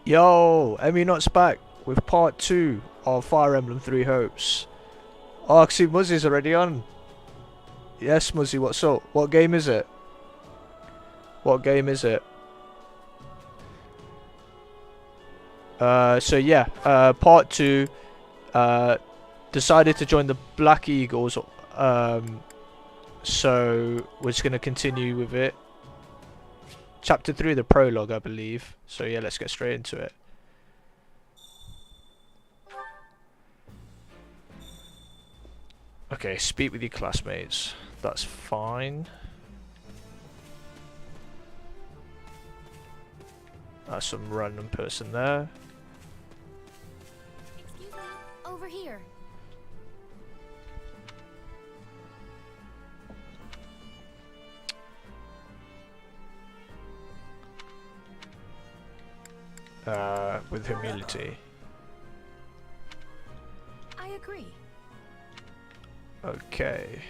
Yo, Emmy Nuts back with part 2 of Fire Emblem Three Hopes. Oh, I see Muzzy's already on. Yes, Muzzy, what's up? What game is it? What game is it? So yeah, part 2, decided to join the Black Eagles, so we're just going to continue with it. Chapter 3, the prologue, I believe. So yeah, let's get straight into it. Okay, speak with your classmates. That's fine. That's some random person there. Excuse me, over here. With humility. I agree. Okay.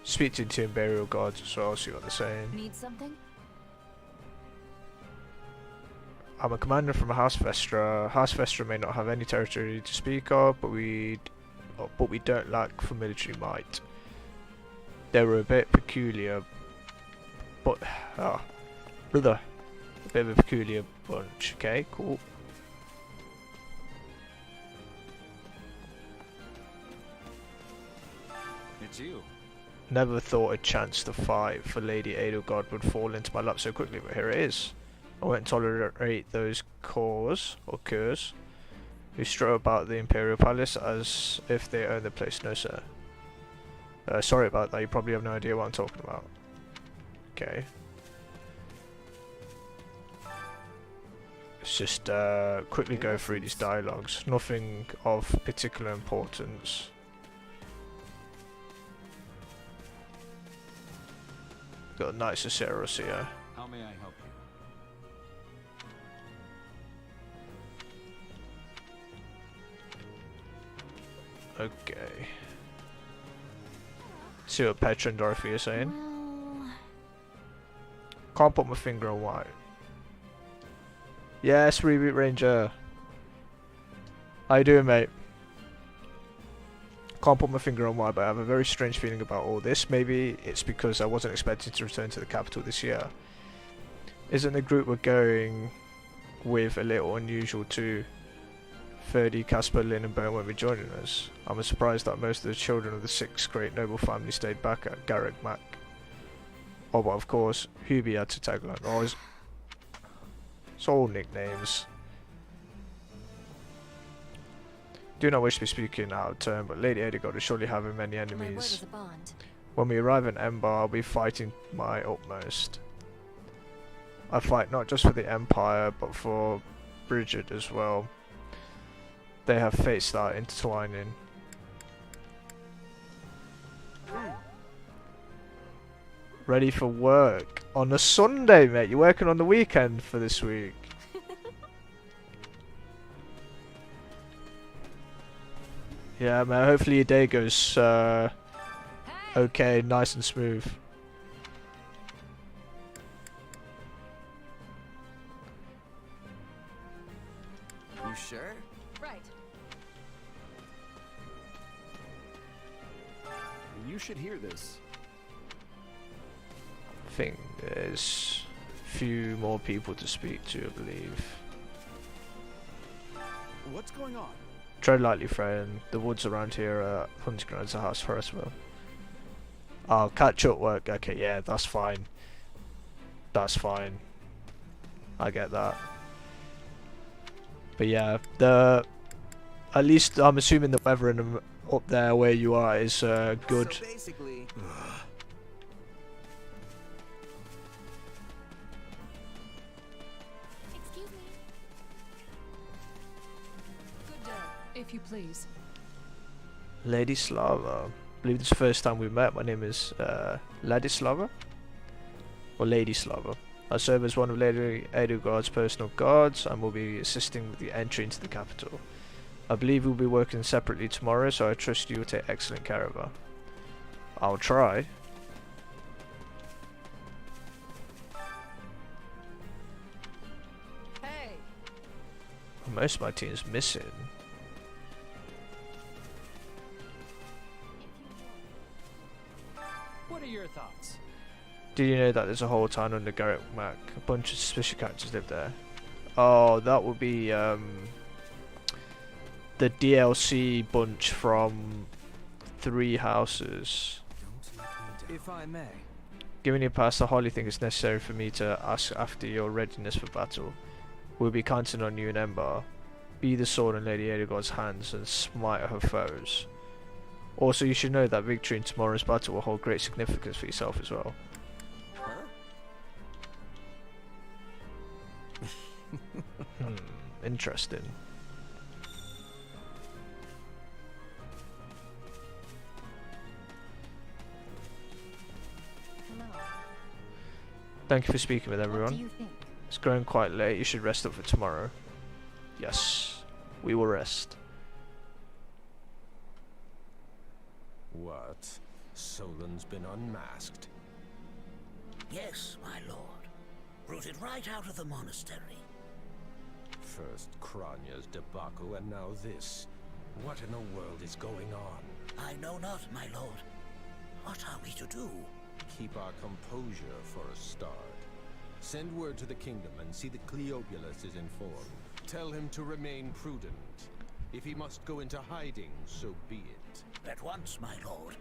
Speak to the two burial guards as well, see what they're saying. Need something? I'm a commander from House Vestra. House Vestra may not have any territory to speak of, but we don't lack for military might. They were a bit peculiar, but brother, a bit of a peculiar bunch. Okay, cool. It's you. Never thought a chance to fight for Lady Edelgard would fall into my lap so quickly, but here it is. I won't tolerate those curs who strut about the Imperial Palace as if they own the place. No, sir. Sorry about that, you probably have no idea what I'm talking about. Okay. Let's just quickly go through these dialogues. Nothing of particular importance. Got a nice Aceros here. How may I help you? Okay. See what Petra and Dorothy are saying. Well, Can't put my finger on why. Yes, Reboot Ranger. How you doing, mate? Can't put my finger on why, but I have a very strange feeling about all this. Maybe it's because I wasn't expected to return to the capital this year. Isn't the group we're going with a little unusual too? 30 Casper, Lynn and Bone won't be joining us. I'm surprised that most of the children of the 6 great noble family stayed back at Garrick Mac. Oh, but of course, Hubie had to tag along. Oh, it's all nicknames. Do not wish to be speaking out of turn, but Lady Edelgard will surely have many my word enemies. is a bond. When we arrive in Ember, I'll be fighting my utmost. I fight not just for the Empire, but for Bridget as well. They have fates that are intertwining. Ready for work on a Sunday, mate. You're working on the weekend for this week. Yeah, man. Hopefully your day goes okay, nice and smooth. You sure? Right. You should hear this. I think there's a few more people to speak to, I believe. What's going on? Tread lightly, friend. The woods around here are hunting grounds, a house for us. Well, I'll catch up work. Okay, yeah, that's fine. That's fine. I get that. But yeah, at least I'm assuming the weather in up there where you are is good. So basically, Excuse me. Good day, if you please. Lady Slava. I believe this is the first time we met. My name is Ladislava? Or Lady Slava. I serve as one of Lady Edelgard's personal guards and will be assisting with the entry into the capital. I believe we'll be working separately tomorrow, so I trust you will take excellent care of her. I'll try. Most of my team's missing. What are your thoughts? Did you know that there's a whole town under Garrett Mac? A bunch of suspicious characters live there. Oh, that would be the DLC bunch from Three Houses. If I may. Given your past, I hardly think it's necessary for me to ask after your readiness for battle. We'll be counting on you and Ember. Be the sword in Lady Edelgard's hands and smite her foes. Also, you should know that victory in tomorrow's battle will hold great significance for yourself as well. Interesting. Hello. Thank you for speaking with What do everyone. you think? It's growing quite late. You should rest up for tomorrow. Yes, we will rest. What? Solon's been unmasked? Yes, my lord. Rooted right out of the monastery. First Kranya's debacle and now this. What in the world is going on? I know not, my lord. What are we to do? Keep our composure for a start. Send word to the kingdom and see that Cleobulus is informed. Tell him to remain prudent. If he must go into hiding, so be it. At once, my lord.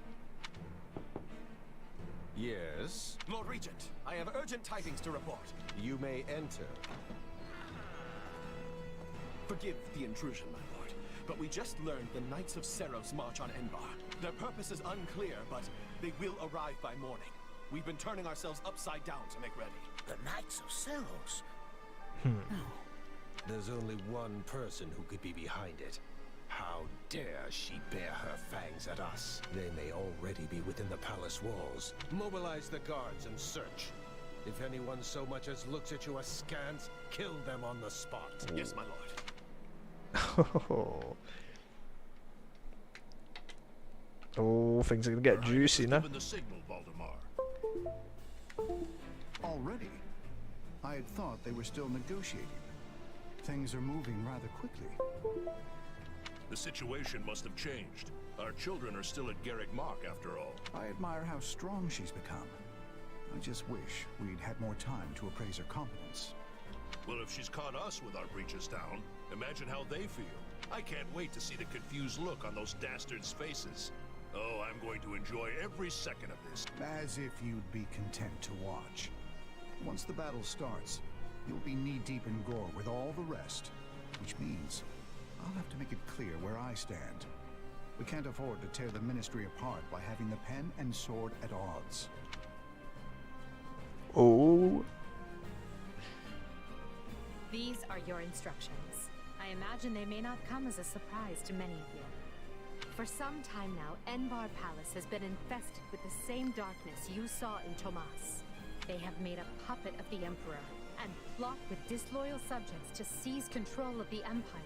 Yes? Lord Regent, I have urgent tidings to report. You may enter. Forgive the intrusion, my lord, but we just learned the Knights of Seros march on Enbar. Their purpose is unclear, but they will arrive by morning. We've been turning ourselves upside down to make ready. The Knights of Seros. There's only one person who could be behind it. How dare she bare her fangs at us? They may already be within the palace walls. Mobilize the guards and search. If anyone so much as looks at you askance, kill them on the spot. Yes, my lord. Oh, things are gonna get juicy now. Given the signal, Valdemar. Already? I had thought they were still negotiating. Things are moving rather quickly. The situation must have changed. Our children are still at Garrick Mark, after all. I admire how strong she's become. I just wish we'd had more time to appraise her competence. Well, if she's caught us with our breaches down, imagine how they feel. I can't wait to see the confused look on those dastards' faces. Oh, I'm going to enjoy every second of this. As if you'd be content to watch. Once the battle starts, you'll be knee-deep in gore with all the rest. Which means I'll have to make it clear where I stand. We can't afford to tear the Ministry apart by having the pen and sword at odds. Oh. These are your instructions. I imagine they may not come as a surprise to many of you. For some time now, Enbar Palace has been infested with the same darkness you saw in Tomas. They have made a puppet of the Emperor and plot with disloyal subjects to seize control of the Empire.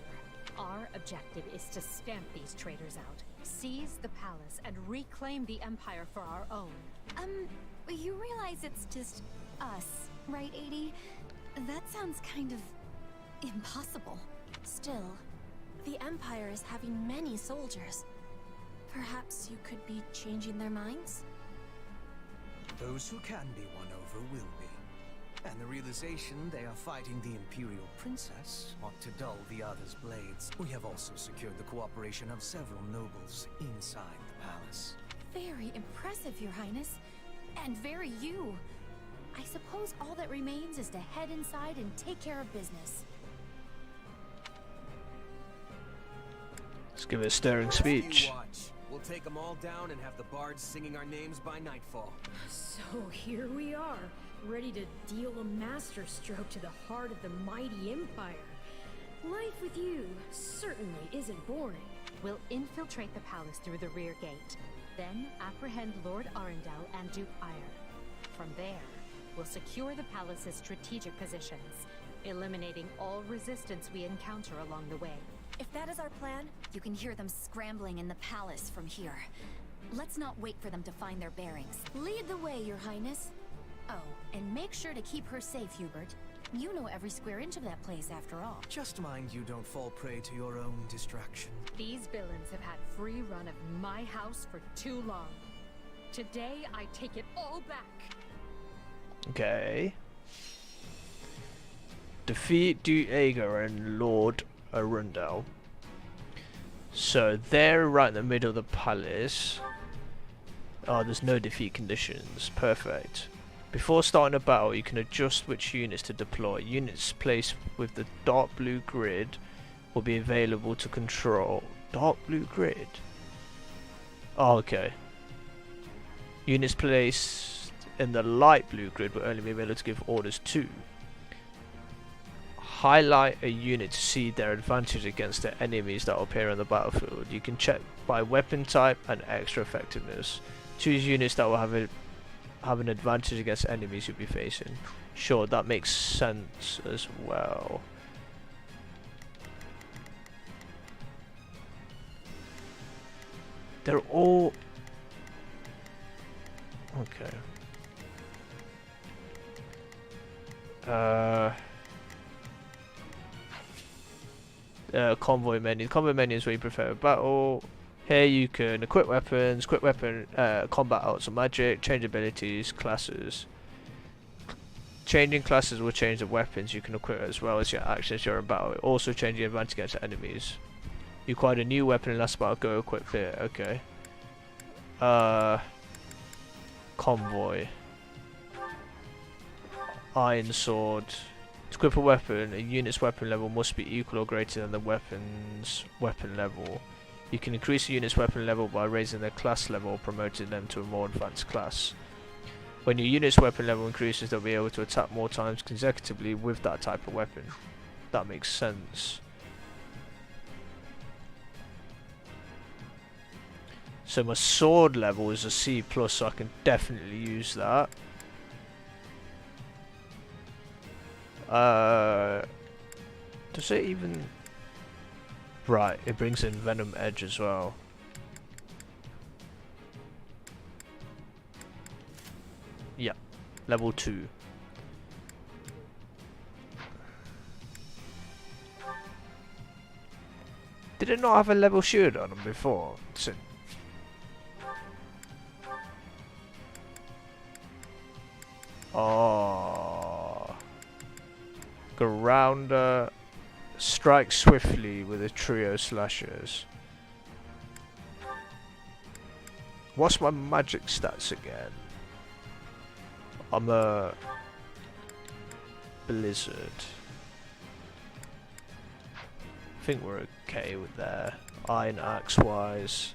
Our objective is to stamp these traitors out, seize the palace, and reclaim the Empire for our own. You realize it's just us, right, 80? That sounds kind of impossible. Still, the Empire is having many soldiers. Perhaps you could be changing their minds? Those who can be won over will be. And the realization they are fighting the Imperial Princess ought to dull the others' blades. We have also secured the cooperation of several nobles inside the palace. Very impressive, Your Highness. And very you. I suppose all that remains is to head inside and take care of business. Let's give it a stirring speech. You watch. We'll take them all down and have the bards singing our names by nightfall. So here we are, ready to deal a masterstroke to the heart of the mighty Empire. Life with you certainly isn't boring. We'll infiltrate the palace through the rear gate, then apprehend Lord Arundel and Duke Ire. From there, we'll secure the palace's strategic positions, eliminating all resistance we encounter along the way. If that is our plan, you can hear them scrambling in the palace from here. Let's not wait for them to find their bearings. Lead the way, Your Highness. Oh, and make sure to keep her safe, Hubert. You know every square inch of that place after all. Just mind you don't fall prey to your own distraction. These villains have had free run of my house for too long. Today, I take it all back. Okay. Defeat Duke Ager and Lord Arundel. So they're right in the middle of the palace. Oh, there's no defeat conditions. Perfect. Before starting a battle, you can adjust which units to deploy. Units placed with the dark blue grid will be available to control. Dark blue grid? Oh, okay. Units placed in the light blue grid will only be able to give orders to. Highlight a unit to see their advantage against the enemies that will appear on the battlefield. You can check by weapon type and extra effectiveness. Choose units that will have an advantage against enemies you'll be facing. Sure, that makes sense as well. They're all... okay. Convoy menu. The convoy menu is where you prefer a battle. Here you can equip weapons, quick weapon, combat arts or magic, change abilities, classes. Changing classes will change the weapons you can equip as well as your actions during battle. It also changes your advantage against enemies. You acquired a new weapon in last battle, go equip it. Okay. Convoy. Iron sword. To equip a weapon, a unit's weapon level must be equal or greater than the weapon's weapon level. You can increase a unit's weapon level by raising their class level or promoting them to a more advanced class. When your unit's weapon level increases, they'll be able to attack more times consecutively with that type of weapon. That makes sense. So my sword level is a C+, so I can definitely use that. Does it even... right, it brings in Venom Edge as well. Yeah, level 2. Did it not have a level shield on them before? So oh, Grounder strikes swiftly with a trio slashers. What's my magic stats again? I'm a blizzard. I think we're okay with there. Iron axe wise.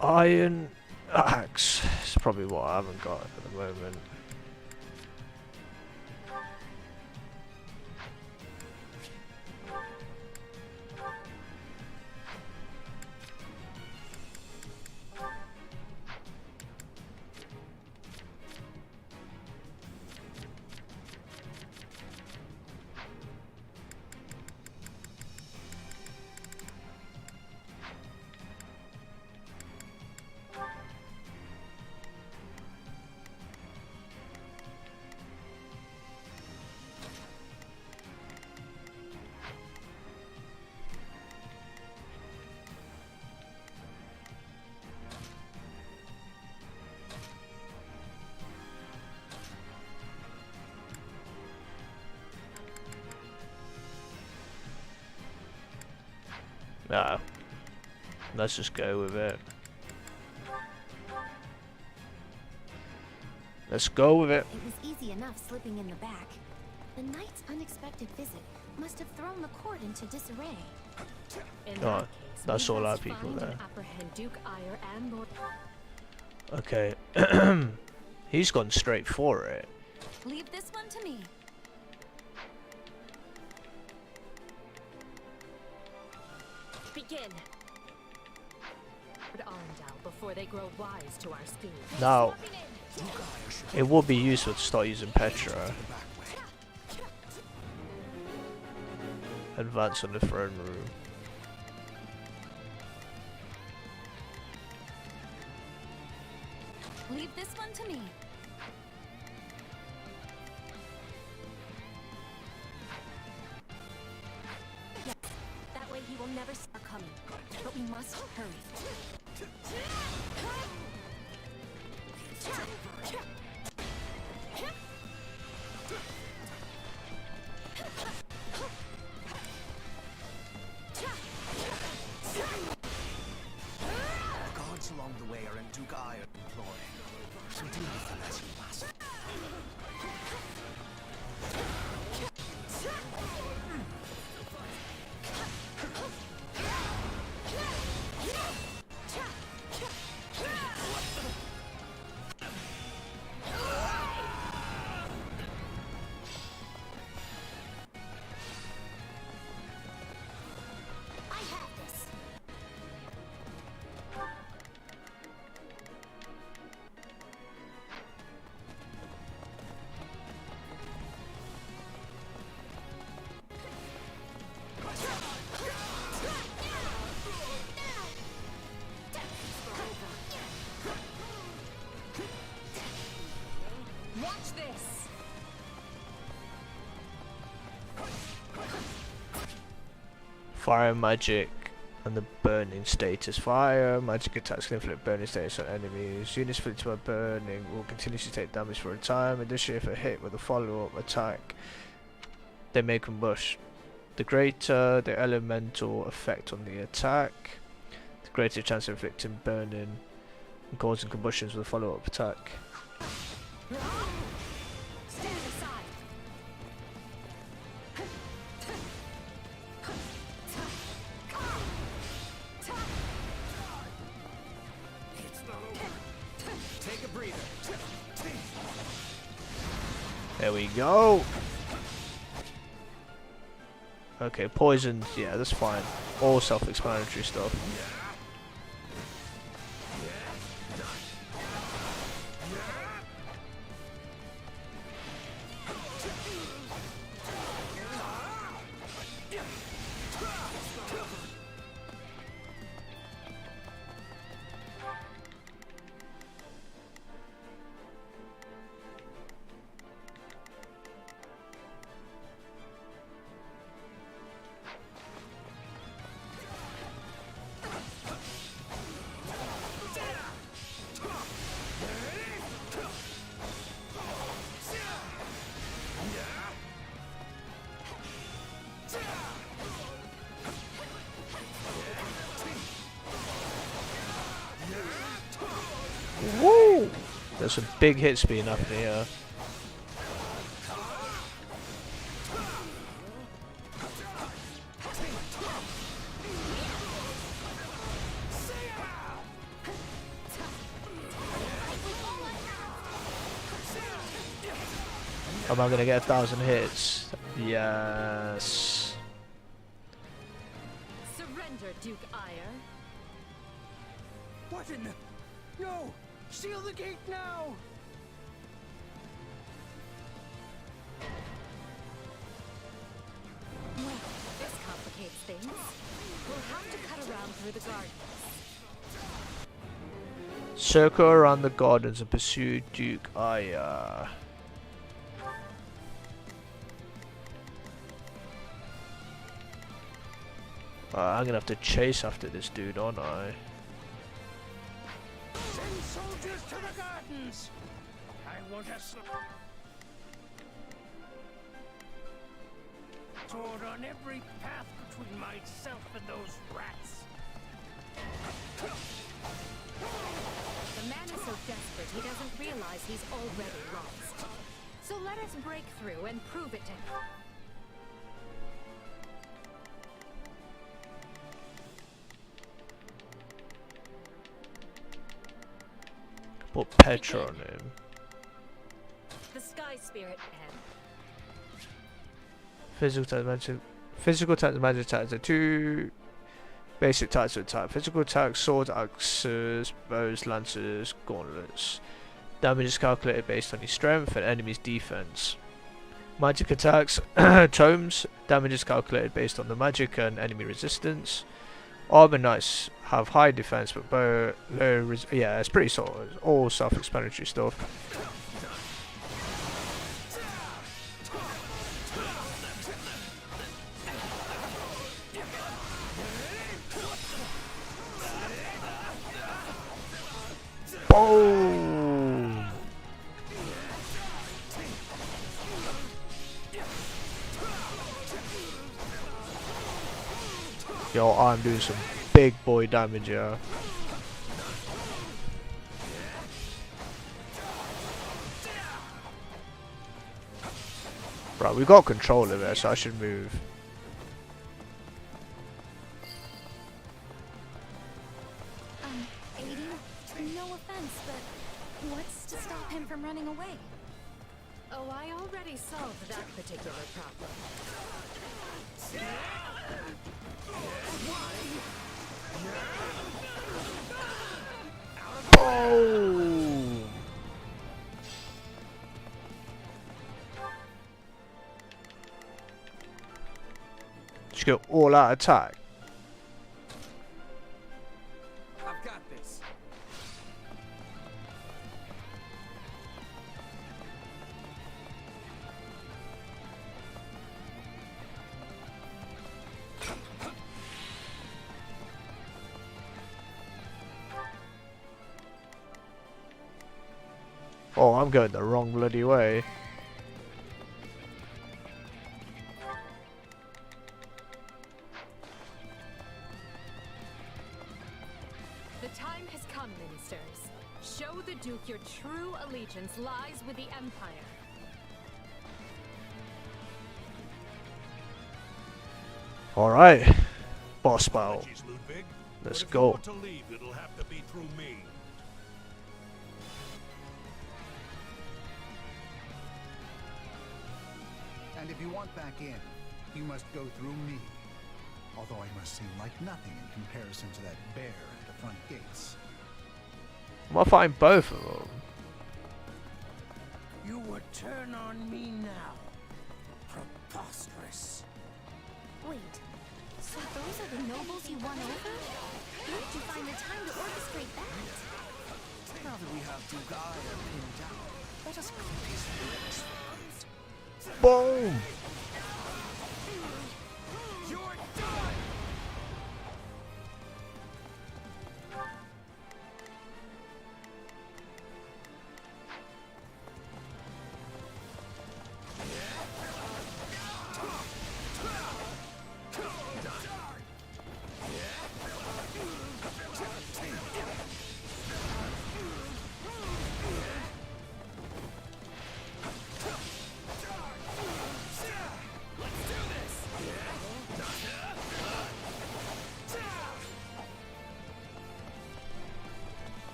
Iron axe is probably what I haven't got at the moment. No. Let's just go with it. Let's go with it. It was easy enough slipping in the back. The knight's unexpected visit must have thrown the court into disarray. In Oh, that case, that's we all our must people find there. and apprehend Duke Ire and Lord. Okay. He's gone straight for it. Leave this one to me. Begin. Lord Arundel before they grow wise to our schemes. Now, it would be useful to start using Petra. Advance on the throne room. Leave this one to me. he will never see our coming. But we must hurry. The guards along the way are in Duke Iron employ. So deal with them as you must. Watch this! Fire magic and the burning status. Fire magic attacks can inflict burning status on enemies. Units afflicted by burning will continuously take damage for a time. Additionally, if a hit with a follow-up attack, they may combust. The greater the elemental effect on the attack, the greater chance of inflicting burning and causing combustions with a follow-up attack. Stand aside. Take a breather. There we go. Okay, poisoned. Yeah, that's fine. All self-explanatory stuff. Woo! There's some big hits being up here. Am I gonna get 1,000 hits? Yes. Surrender, Duke Ire. What in the... No! Seal the gate now! Well, this complicates things. We'll have to cut around through the garden. Circle around the gardens and pursue Duke Ire. I'm gonna have to chase after this dude, aren't I? Send soldiers to the gardens! I want us sword on every path between myself and those rats. The man is so desperate he doesn't realize he's already lost. So let us break through and prove it to him. Put Petra on him. The Sky Spirit Pen. Physical attack and magic attacks are two basic types of attack. Physical attack, swords, axes, bows, lances, gauntlets. Damage is calculated based on your strength and enemy's defense. Magic attacks, tomes. Damage is calculated based on the magic and enemy resistance. Armor knights have high defense but low yeah, it's pretty sort of all self-explanatory stuff. Boom! Yo, I'm doing some big boy damage here. Right, we got control of it, so I should move. Aiden, no offense, but what's to stop him from running away? Oh, I already solved that particular problem. Boom! Just go all out attack. I've got this. Oh, I'm going the wrong bloody way. The time has come, ministers. Show the Duke your true allegiance lies with the Empire. Alright. Boss battle. Apologies, Ludwig, Let's but if go. you want to leave, it'll have to be through me. And if you want back in, you must go through me. Although I must seem like nothing in comparison to that bear at the front gates. I'm gonna find both of them. You would turn on me now. Preposterous. Wait, so those are the nobles you won over? Where did you find the time to orchestrate that? Now that we have Duke Ire pinned down, let us go peacefully exposed. Boom! You're done!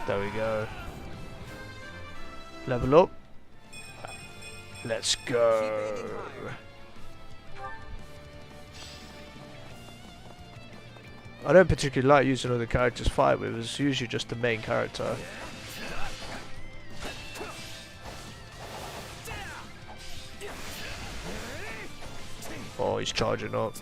There we go. Level up. Let's go. I don't particularly like using other characters to fight with. It's usually just the main character. Oh, he's charging up.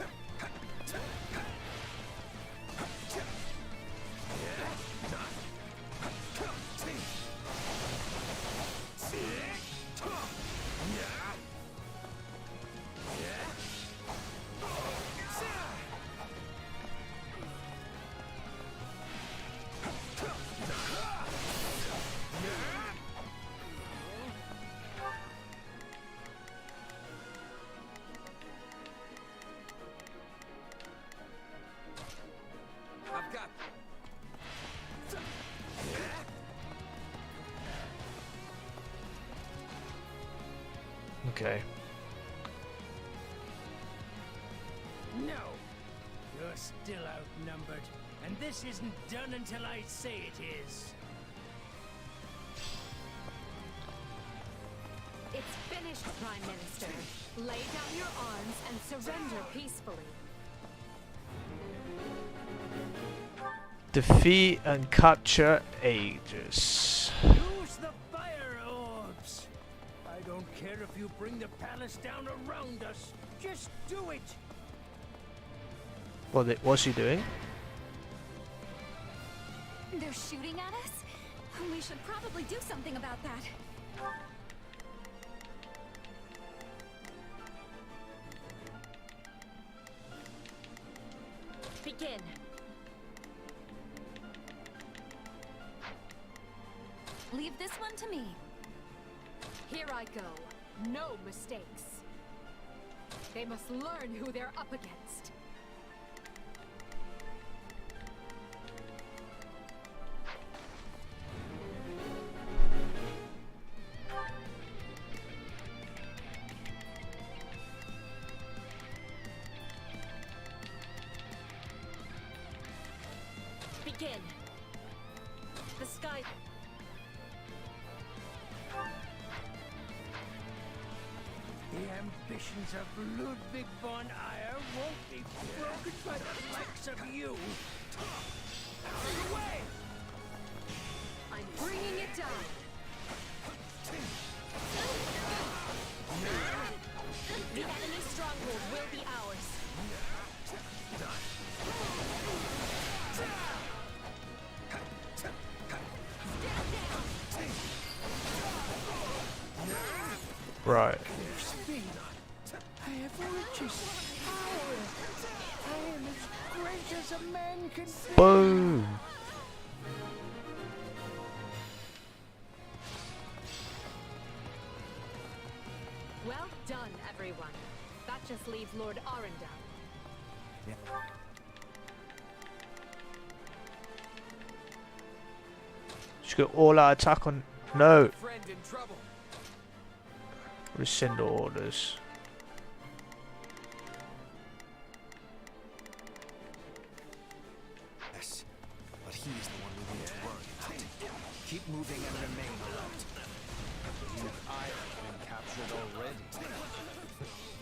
I've got Okay. No. You're still outnumbered. And this isn't done until I say it is. It's finished, Prime Minister. Lay down your arms and surrender peacefully. Defeat and capture Aegis. Use the fire orbs. I don't care if you bring the palace down around us. Just do it. What's he doing? They're shooting at us? We should probably do something about that. Begin. Leave this one to me. Here I go. No mistakes. They must learn who they're up against. Begin. The sky. The ambitions of Ludwig von Eyre won't be broken by the likes of you. Out of the way! I'm bringing it down. The enemy's stronghold will be ours. Right. I have riches, power. I am as great as a man can be. Boom. Well done, everyone. That just leaves Lord Arundel. Just go all out attack on. No. Friend in trouble. Rescind orders. Yes, but he's the one we need to worry about. Keep moving and remain alert. I have been captured already. The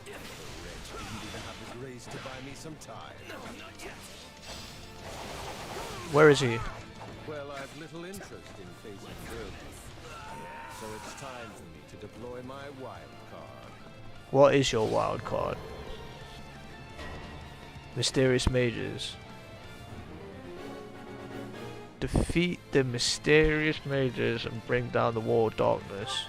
wretch didn't even have the grace to buy me some time. Where is he? Well, I've little interest in facing Berlin. So it's time for me to deploy my wild card. What is your wild card? Mysterious mages. Defeat the mysterious mages and bring down the wall of darkness.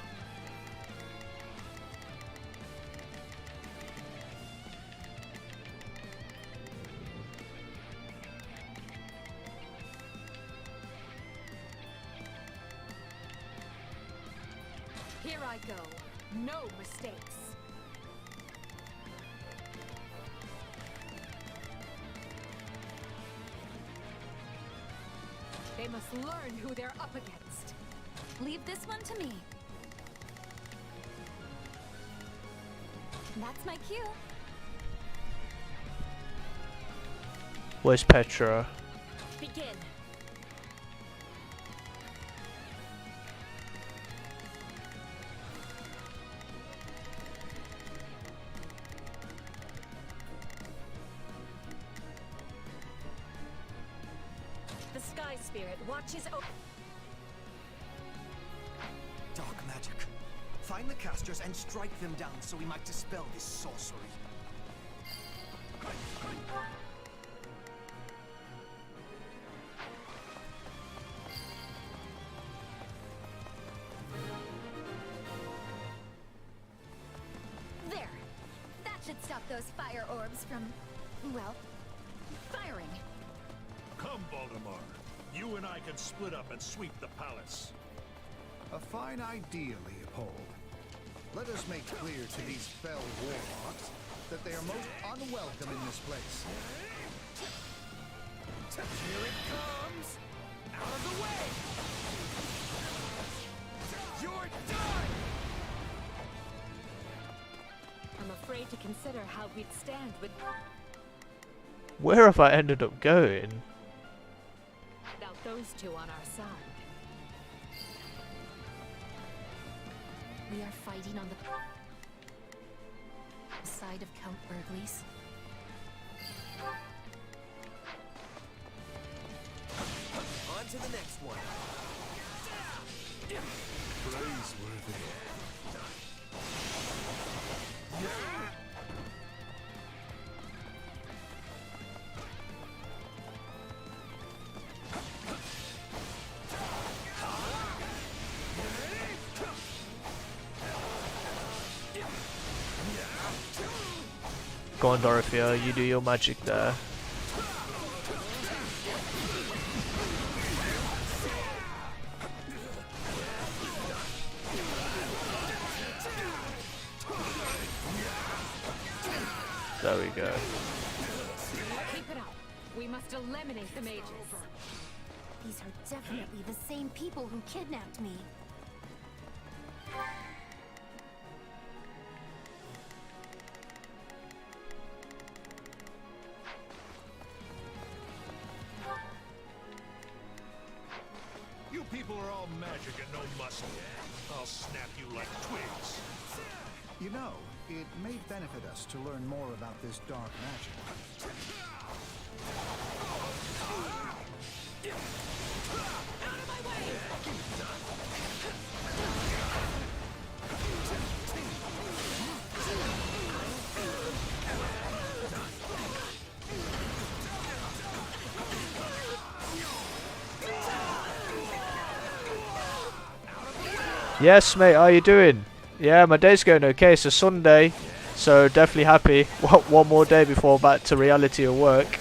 Here I go. No mistakes. They must learn who they're up against. Leave this one to me. That's my cue. Where's Petra? Begin. The Sky Spirit watches over. Dark magic. Find the casters and strike them down so we might dispel this sorcery. There. That should stop those fire orbs from, well, firing. Come, Valdemar. You and I can split up and sweep the palace. A fine idea, Leopold. Let us make clear to these fell warlocks that they are most unwelcome in this place. Here it comes! Out of the way! You're done! I'm afraid to consider how we'd stand with Where have I ended up going? without those two on our side. We are fighting on the side of Count Burgley's. On to the next one. Praiseworthy. Go on, Dorothea, you do your magic there. There we go. Keep it up. We must eliminate the mages. These are definitely the same people who kidnapped me. You people are all magic and no muscle. I'll snap you like twigs. You know, it may benefit us to learn more about this dark magic. Yes, mate, how you doing? Yeah, my day's going okay. It's a Sunday, so definitely happy. One more day before back to reality of work.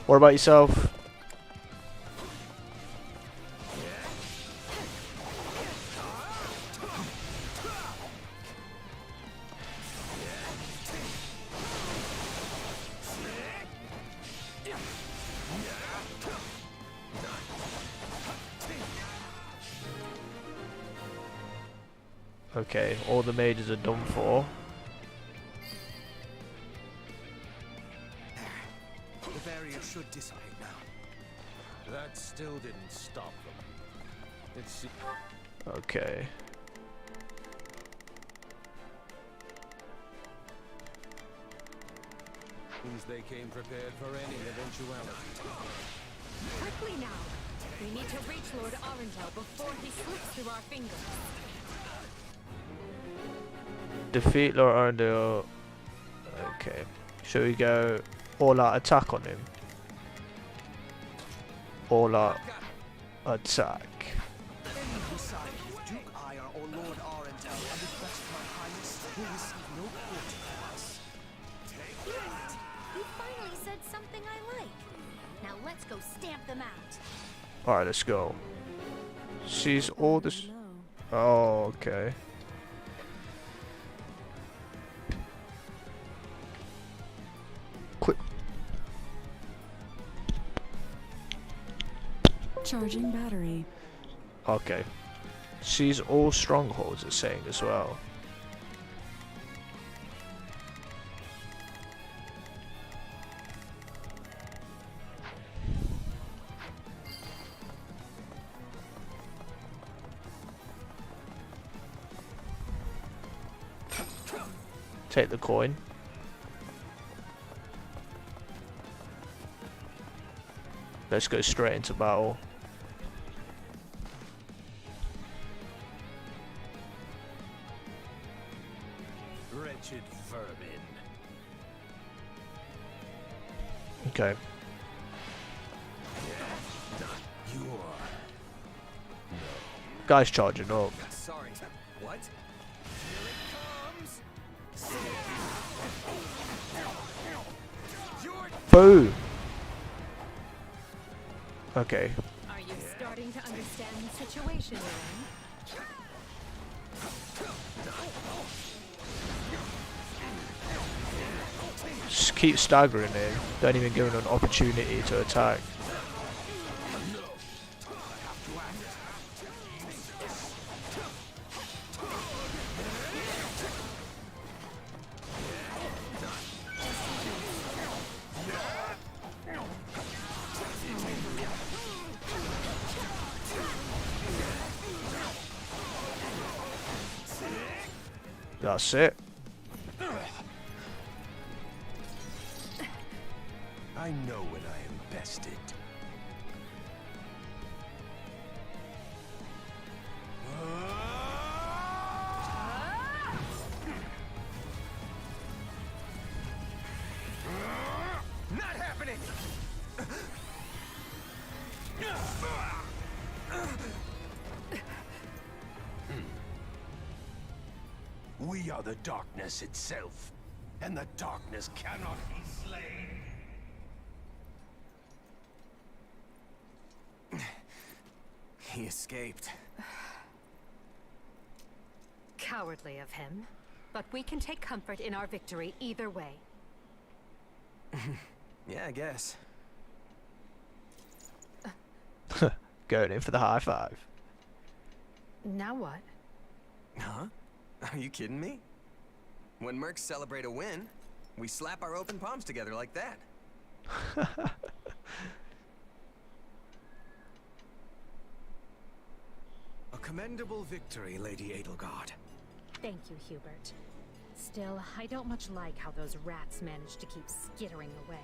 What about yourself? Okay, all the mages are done for. The barrier should dissipate now. That still didn't stop them. It's... Okay. Seems they came prepared for any eventuality. Quickly now. We need to reach Lord Arundel before he slips through our fingers. Defeat Lord Arundel. Okay. Should we go all out attack on him? All out attack. Decide if Duke Ire or Lord Arundel, at the request of my highness, will receive no quarter from us. Yes! You finally said something I like. Now let's go stamp them out. Alright, let's go. She's all this. Oh, okay. Quick. Charging battery. Okay. She's all strongholds, it's saying as well. Take the coin. Let's go straight into battle. Wretched vermin. Okay. You are... Guy's charging up. Sorry. What? Boom! Okay. Are you starting to understand the situation you're in? Just keep staggering him. Don't even give him an opportunity to attack. That's it. I know when I am bested. Not happening! We are the darkness itself. and the darkness cannot be slain. He escaped. Cowardly of him. But we can take comfort in our victory either way. Yeah, I guess. Going in for the high five. Now what? Huh? Are you kidding me? When mercs celebrate a win, we slap our open palms together like that. A commendable victory, Lady Edelgard. Thank you, Hubert. Still, I don't much like how those rats managed to keep skittering away.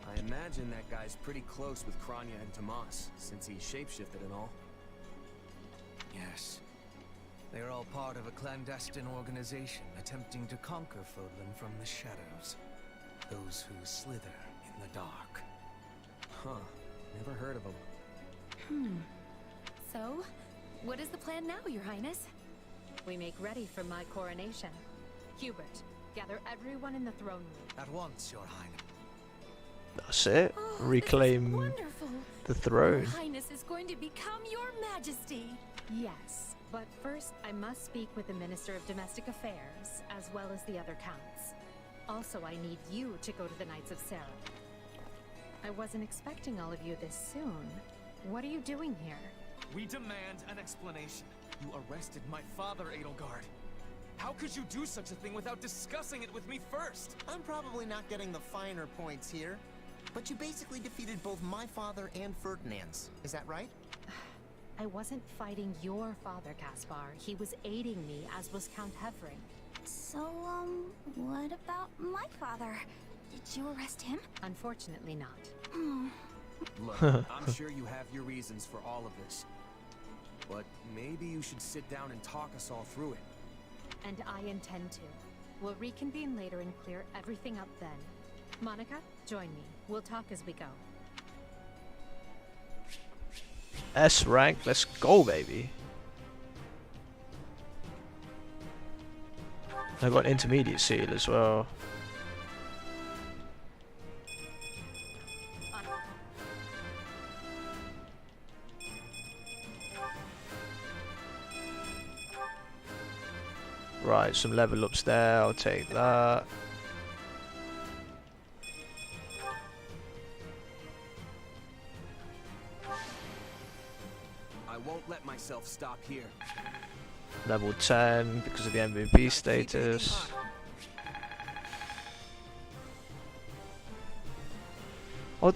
I imagine that guy's pretty close with Kranya and Tomas, since he shapeshifted and all. Yes. They're all part of a clandestine organization attempting to conquer Fódlan from the shadows. Those who slither in the dark. Huh. Never heard of them. So, what is the plan now, Your Highness? We make ready for my coronation. Hubert, gather everyone in the throne room. At once, Your Highness. That's it. Oh, Reclaim this is wonderful. the throne. Your Highness is going to become Your Majesty. Yes, but first I must speak with the Minister of Domestic Affairs, as well as the other counts. Also, I need you to go to the Knights of Sarah. I wasn't expecting all of you this soon. What are you doing here? We demand an explanation. You arrested my father, Edelgard. How could you do such a thing without discussing it with me first? I'm probably not getting the finer points here, but you basically defeated both my father and Ferdinand's. Is that right? I wasn't fighting your father, Caspar. He was aiding me, as was Count Hevering. So, what about my father? Did you arrest him? Unfortunately not. Look, I'm sure you have your reasons for all of this. But maybe you should sit down and talk us all through it. And I intend to. We'll reconvene later and clear everything up then. Monica, join me. We'll talk as we go. S rank, let's go, baby. I got an intermediate seal as well. Right, some level ups there, I'll take that. I won't let myself stop here. Level 10 because of the MVP status. What?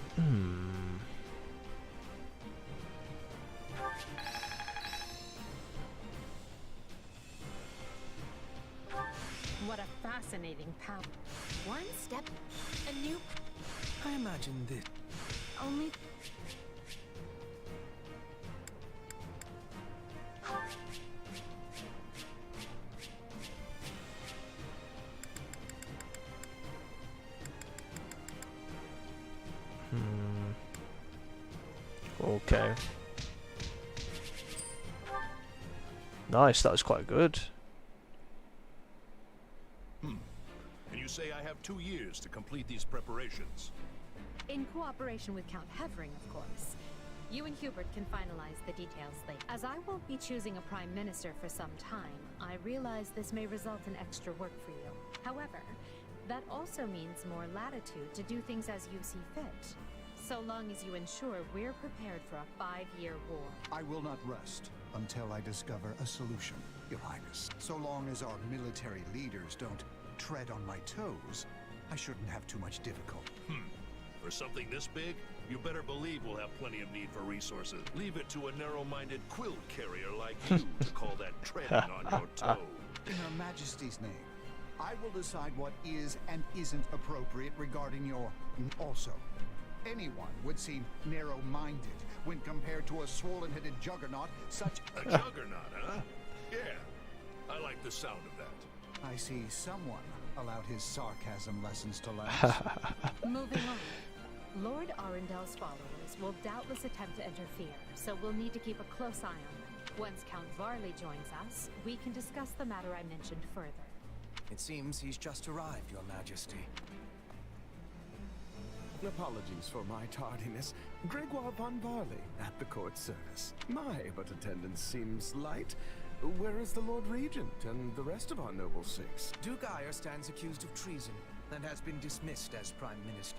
What a fascinating power. One step, a new... I imagine this. Only... Okay. Nice, that was quite good. And you say I have 2 years to complete these preparations? In cooperation with Count Hevering, of course. You and Hubert can finalize the details later. As I won't be choosing a prime minister for some time, I realize this may result in extra work for you. However, that also means more latitude to do things as you see fit. So long as you ensure we're prepared for a 5-year war. I will not rest until I discover a solution, Your Highness. So long as our military leaders don't tread on my toes, I shouldn't have too much difficulty. For something this big, you better believe we'll have plenty of need for resources. Leave it to a narrow-minded quill carrier like you to call that treading on your toe. In Her Majesty's name, I will decide what is and isn't appropriate regarding your... Also, anyone would seem narrow-minded when compared to a swollen-headed juggernaut such... A juggernaut, huh? Yeah, I like the sound of that. I see someone allowed his sarcasm lessons to lapse. Moving on. Lord Arundel's followers will doubtless attempt to interfere, so we'll need to keep a close eye on them. Once Count Varley joins us, we can discuss the matter I mentioned further. It seems he's just arrived, Your Majesty. Apologies for my tardiness. Gregoire von Varley at the court service. My, but attendance seems light. Where is the Lord Regent and the rest of our noble six? Duke Ire stands accused of treason and has been dismissed as Prime Minister.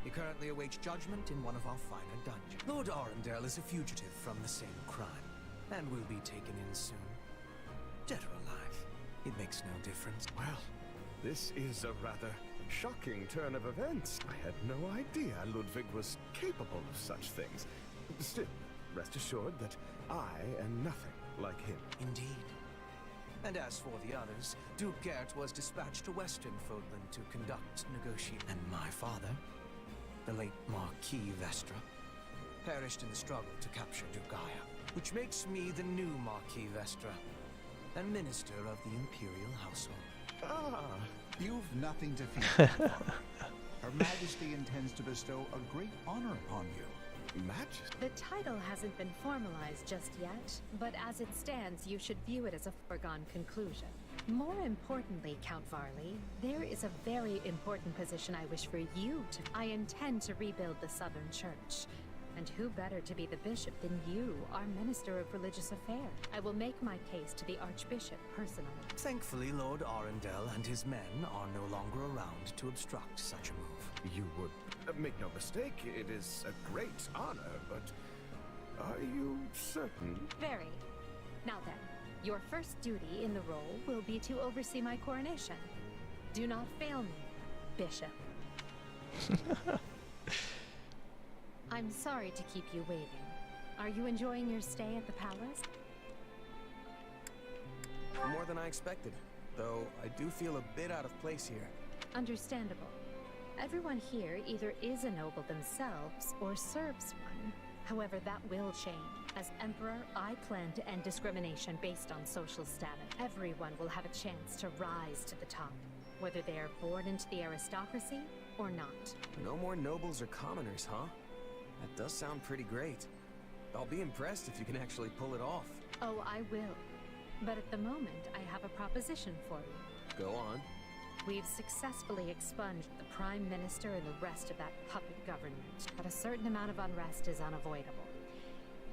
He currently awaits judgment in one of our finer dungeons. Lord Arundel is a fugitive from the same crime and will be taken in soon. Dead or alive, it makes no difference. Well, this is a rather shocking turn of events. I had no idea Ludwig was capable of such things. Still, rest assured that I am nothing like him. Indeed. And as for the others, Duke Gert was dispatched to Western Fódlan to conduct negotiations. And my father, the late Marquis Vestra, perished in the struggle to capture Duke Ire, which makes me the new Marquis Vestra, and Minister of the Imperial Household. Ah, you've nothing to fear. Her Majesty intends to bestow a great honor upon you. Majesty? The title hasn't been formalized just yet, but as it stands, you should view it as a foregone conclusion. More importantly, Count Varley, there is a very important position I wish for you to... I intend to rebuild the Southern Church. And who better to be the bishop than you, our Minister of Religious Affairs? I will make my case to the Archbishop personally. Thankfully, Lord Arundel and his men are no longer around to obstruct such a move. You would make no mistake, it is a great honor, but are you certain? Very. Now then, your first duty in the role will be to oversee my coronation. Do not fail me, Bishop. I'm sorry to keep you waiting. Are you enjoying your stay at the palace? More than I expected, though I do feel a bit out of place here. Understandable. Everyone here either is a noble themselves or serves one. However, that will change. As Emperor, I plan to end discrimination based on social status. Everyone will have a chance to rise to the top, whether they are born into the aristocracy or not. No more nobles or commoners, huh? That does sound pretty great. I'll be impressed if you can actually pull it off. Oh, I will. But at the moment, I have a proposition for you. Go on. We've successfully expunged the Prime Minister and the rest of that puppet government, but a certain amount of unrest is unavoidable.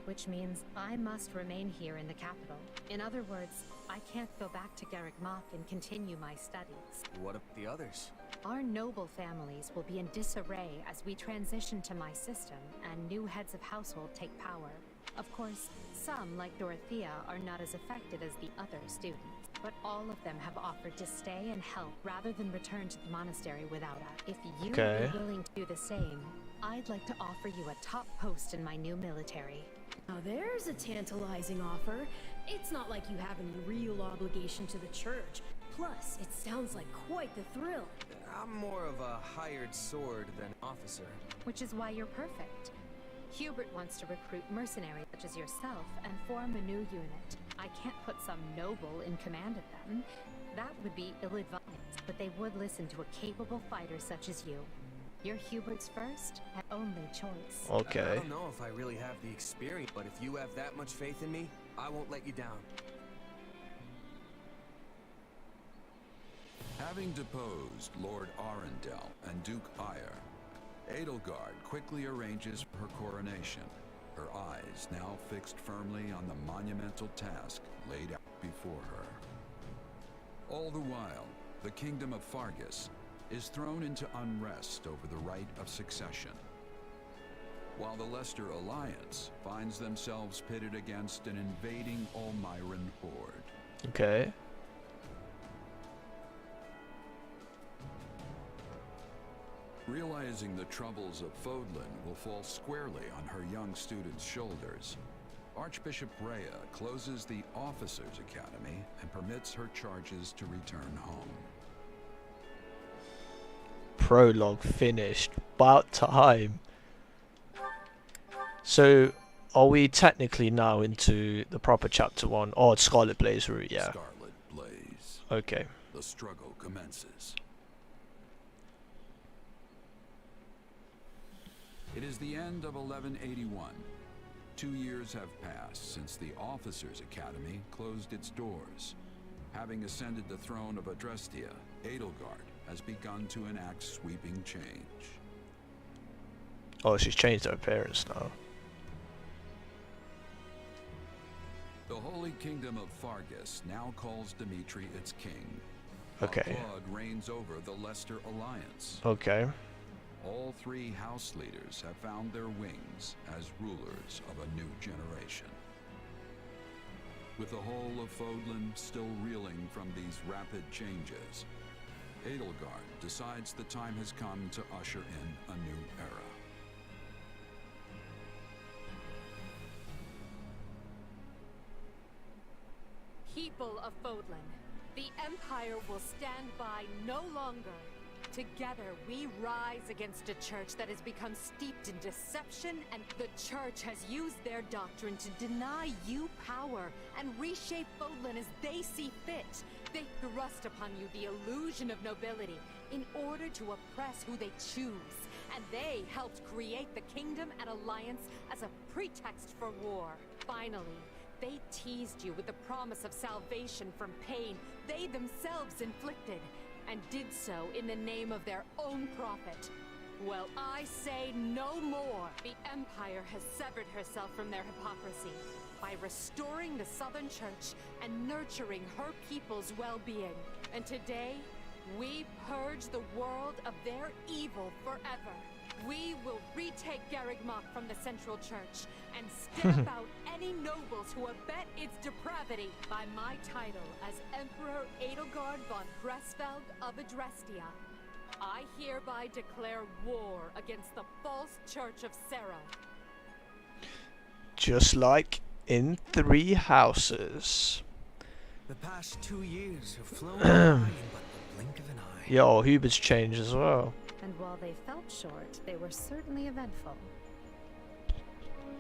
Which means I must remain here in the capital. In other words, I can't go back to Garrick Mach and continue my studies. What about the others? Our noble families will be in disarray as we transition to my system and new heads of household take power. Of course, some, like Dorothea, are not as affected as the other students, but all of them have offered to stay and help rather than return to the monastery without us. If you are willing to do the same, I'd like to offer you a top post in my new military. Now there's a tantalizing offer. It's not like you have any real obligation to the church. Plus, it sounds like quite the thrill. I'm more of a hired sword than officer. Which is why you're perfect. Hubert wants to recruit mercenaries such as yourself and form a new unit. I can't put some noble in command of them. That would be ill-advised, but they would listen to a capable fighter such as you. You're Hubert's first and only choice. Okay. I don't know if I really have the experience, but if you have that much faith in me, I won't let you down. Having deposed Lord Arundel and Duke Ire, Edelgard quickly arranges for her coronation, her eyes now fixed firmly on the monumental task laid out before her. All the while, the kingdom of Fargus is thrown into unrest over the right of succession, while the Leicester Alliance finds themselves pitted against an invading Almiran horde. Okay. Realizing the troubles of Fódlan will fall squarely on her young students' shoulders, Archbishop Rhea closes the Officers' Academy and permits her charges to return home. Prologue finished. About time. So, are we technically now into the proper chapter 1? Oh, it's Scarlet Blaze route, yeah. Scarlet Blaze. Okay. The struggle commences. It is the end of 1181. 2 years have passed since the Officers' Academy closed its doors. Having ascended the throne of Adrestia, Edelgard has begun to enact sweeping change. Oh, she's changed her appearance now. The Holy Kingdom of Fargus now calls Dimitri its king. Okay. Claude reigns over the Leicester Alliance. Okay. All 3 house leaders have found their wings as rulers of a new generation. With the whole of Fódlan still reeling from these rapid changes, Edelgard decides the time has come to usher in a new era. People of Fódlan, the Empire will stand by no longer. Together, we rise against a church that has become steeped in deception, and the church has used their doctrine to deny you power and reshape Fódlan as they see fit. They thrust upon you the illusion of nobility in order to oppress who they choose, and they helped create the Kingdom and Alliance as a pretext for war. Finally, they teased you with the promise of salvation from pain they themselves inflicted, and did so in the name of their own profit. Well, I say no more. The Empire has severed herself from their hypocrisy by restoring the Southern Church and nurturing her people's well-being. And today, we purge the world of their evil forever. We will retake Garrigmach from the Central Church and stamp out any nobles who abet its depravity by my title as Emperor Edelgard von Gresfeld of Adrestia. I hereby declare war against the false Church of Serra. Just like in 3 houses. The past 2 years have flown by in but the blink of an eye. Yo, Hubert's changed as well. And while they felt short, they were certainly eventful.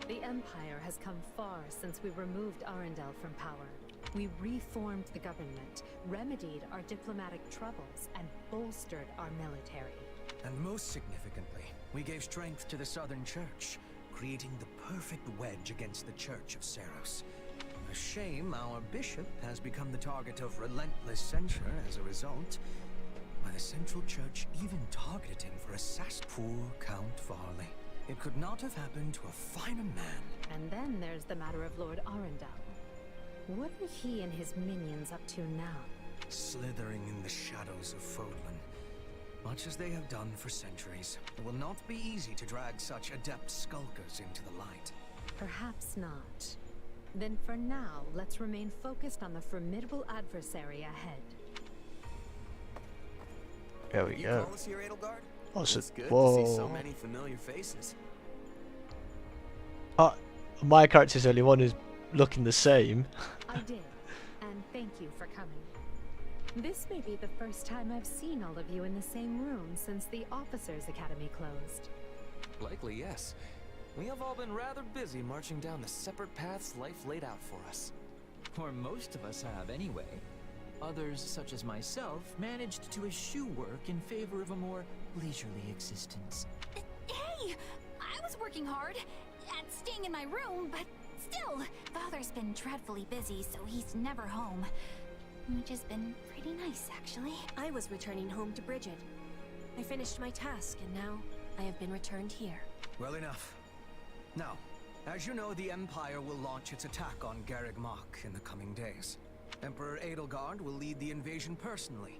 The Empire has come far since we removed Arundel from power. We reformed the government, remedied our diplomatic troubles, and bolstered our military. And most significantly, we gave strength to the Southern Church, creating the perfect wedge against the Church of Serros. A shame our bishop has become the target of relentless censure as a result. Why, the Central Church even targeted him for assassin. Poor Count Varley. It could not have happened to a finer man. And then there's the matter of Lord Arundel. What are he and his minions up to now? Slithering in the shadows of Fódlan. Much as they have done for centuries, it will not be easy to drag such adept skulkers into the light. Perhaps not. Then for now, let's remain focused on the formidable adversary ahead. There we You go. call us here, Edelgard? What's It's it? good Whoa. to see so many familiar faces. My character's the only one who's looking the same. I did, and thank you for coming. This may be the first time I've seen all of you in the same room since the Officers' Academy closed. Likely, yes. We have all been rather busy marching down the separate paths life laid out for us. Or most of us have, anyway. Others, such as myself, managed to eschew work in favor of a more leisurely existence. Hey! I was working hard at staying in my room, but still, Father's been dreadfully busy, so he's never home. Which has been pretty nice, actually. I was returning home to Bridget. I finished my task, and now I have been returned here. Well enough. Now, as you know, the Empire will launch its attack on Garrigmach in the coming days. Emperor Edelgard will lead the invasion personally,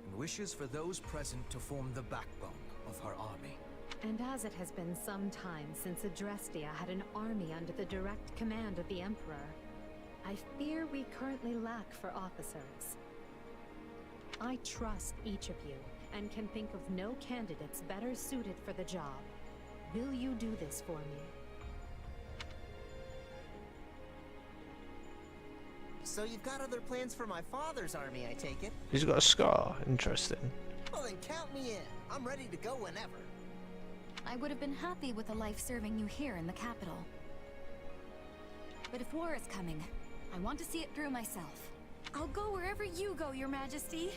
and wishes for those present to form the backbone of her army. And as it has been some time since Adrestia had an army under the direct command of the Emperor, I fear we currently lack for officers. I trust each of you, and can think of no candidates better suited for the job. Will you do this for me? So you've got other plans for my father's army, I take it? He's got a scar. Interesting. Well then count me in. I'm ready to go whenever. I would have been happy with a life serving you here in the capital. But if war is coming, I want to see it through myself. I'll go wherever you go, Your Majesty.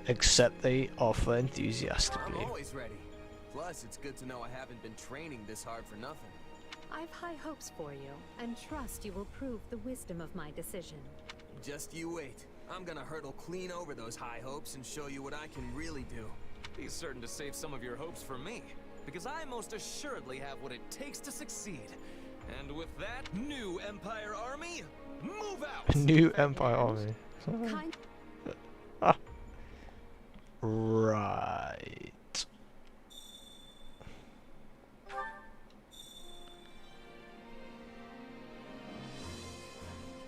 Accept the offer enthusiastically. I'm always ready. Plus, it's good to know I haven't been training this hard for nothing. I've high hopes for you, and trust you will prove the wisdom of my decision. Just you wait. I'm gonna hurdle clean over those high hopes and show you what I can really do. Be certain to save some of your hopes for me, because I most assuredly have what it takes to succeed. And with that, new Empire Army, move out! New Empire Army. Right.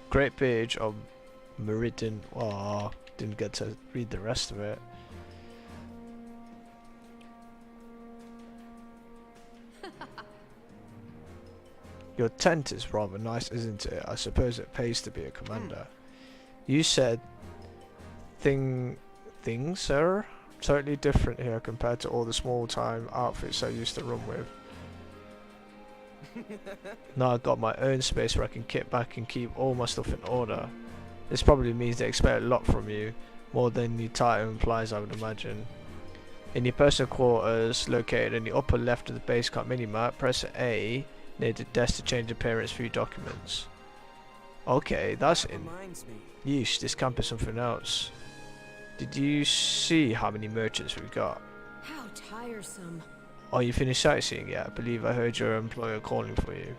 Great page of Meridian. Oh, didn't get to read the rest of it. Your tent is rather nice, isn't it? I suppose it pays to be a commander. You said things, sir? Totally different here compared to all the small-time outfits I used to run with. Now I've got my own space where I can kit back and keep all my stuff in order. This probably means they expect a lot from you, more than the title implies, I would imagine. In your personal quarters, located in the upper left of the base camp minimap, press A near the desk to change appearance view documents. Okay, that's in use. This camp is something else. Did you see how many merchants we've got? How tiresome. Are you finished sightseeing yet? I believe I heard your employer calling for you.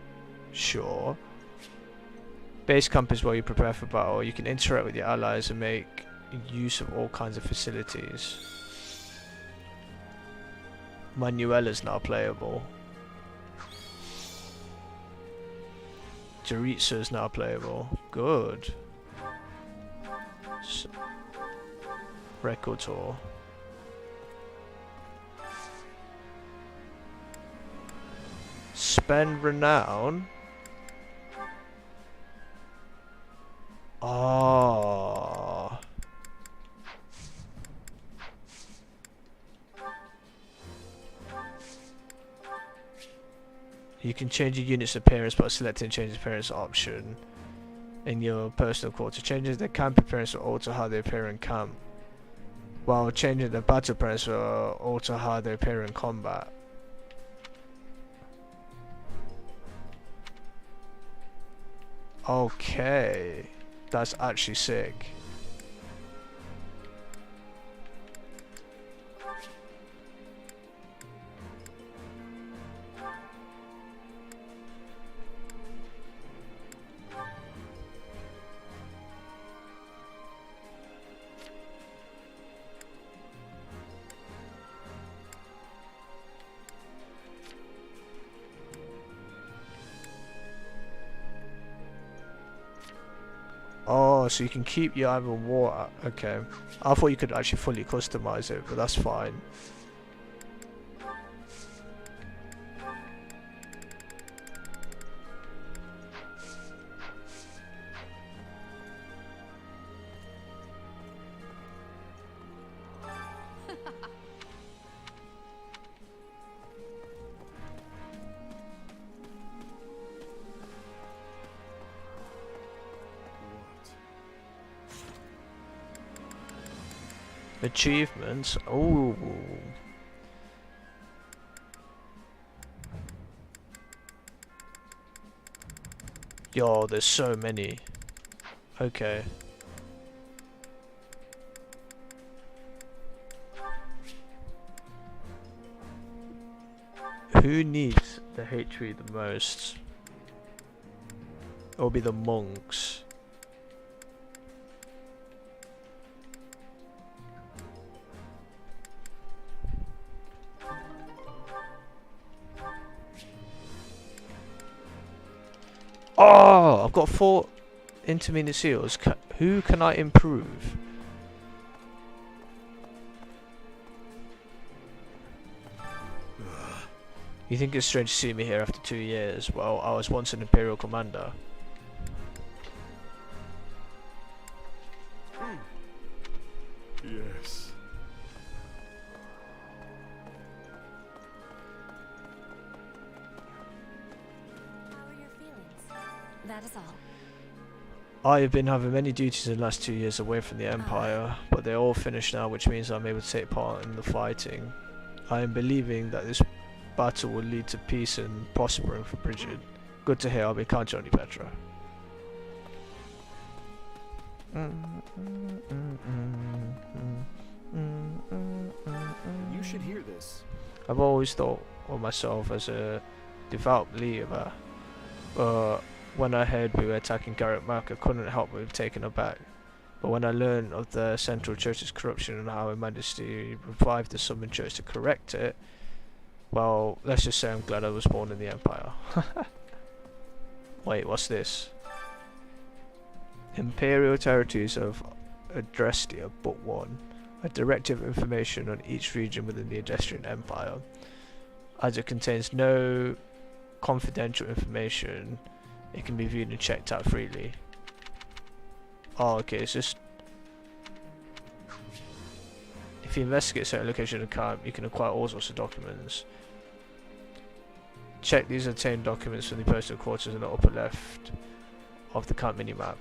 Sure. Base camp is where you prepare for battle. You can interact with your allies and make use of all kinds of facilities. Manuela's now playable. Chorizo is now playable. Good. Record tour. Spend renown. Ah. You can change your unit's appearance by selecting change appearance option in your personal quarter. Changes the camp appearance will alter how they appear in camp, while changing the battle appearance will alter how they appear in combat. Okay, that's actually sick. Oh, so you can keep your either war. Okay, I thought you could actually fully customize it, but that's fine. Achievements. Oh. Yo, there's so many. Okay. Who needs the hatred the most? It'll be the monks. Oh, I've got 4 intermediate seals. Who can I improve? You think it's strange to see me here after 2 years? Well, I was once an Imperial commander. Yes. That is all. I have been having many duties in the last 2 years away from the Empire, but they're all finished now, which means I'm able to take part in the fighting. I am believing that this battle will lead to peace and prospering for Bridget. Good to hear. I'll be counting on you, Petra. You should hear this. I've always thought of myself as a devout believer, but when I heard we were attacking Garrett Mark, I couldn't help but be taken aback. But when I learned of the Central Church's corruption and how Her Majesty revived the Southern Church to correct it, well, let's just say I'm glad I was born in the Empire. Wait, what's this? Imperial territories of Adrestia, Book 1. A directive information on each region within the Adrestrian Empire. As it contains no confidential information, it can be viewed and checked out freely. Oh, okay, it's just... If you investigate a certain location in the camp, you can acquire all sorts of documents. Check these obtained documents from the personal quarters in the upper left of the camp minimap.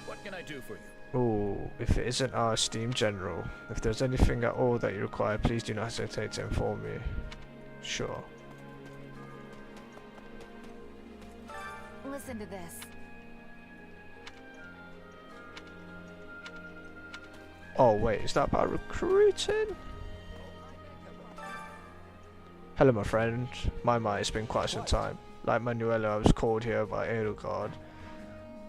What can I do for you? Oh, if it isn't our esteemed general, if there's anything at all that you require, please do not hesitate to inform me. Sure. Listen to this. Oh wait, is that about recruiting? Hello my friend, it's been quite some time. Like Manuela, I was called here by Edelgard.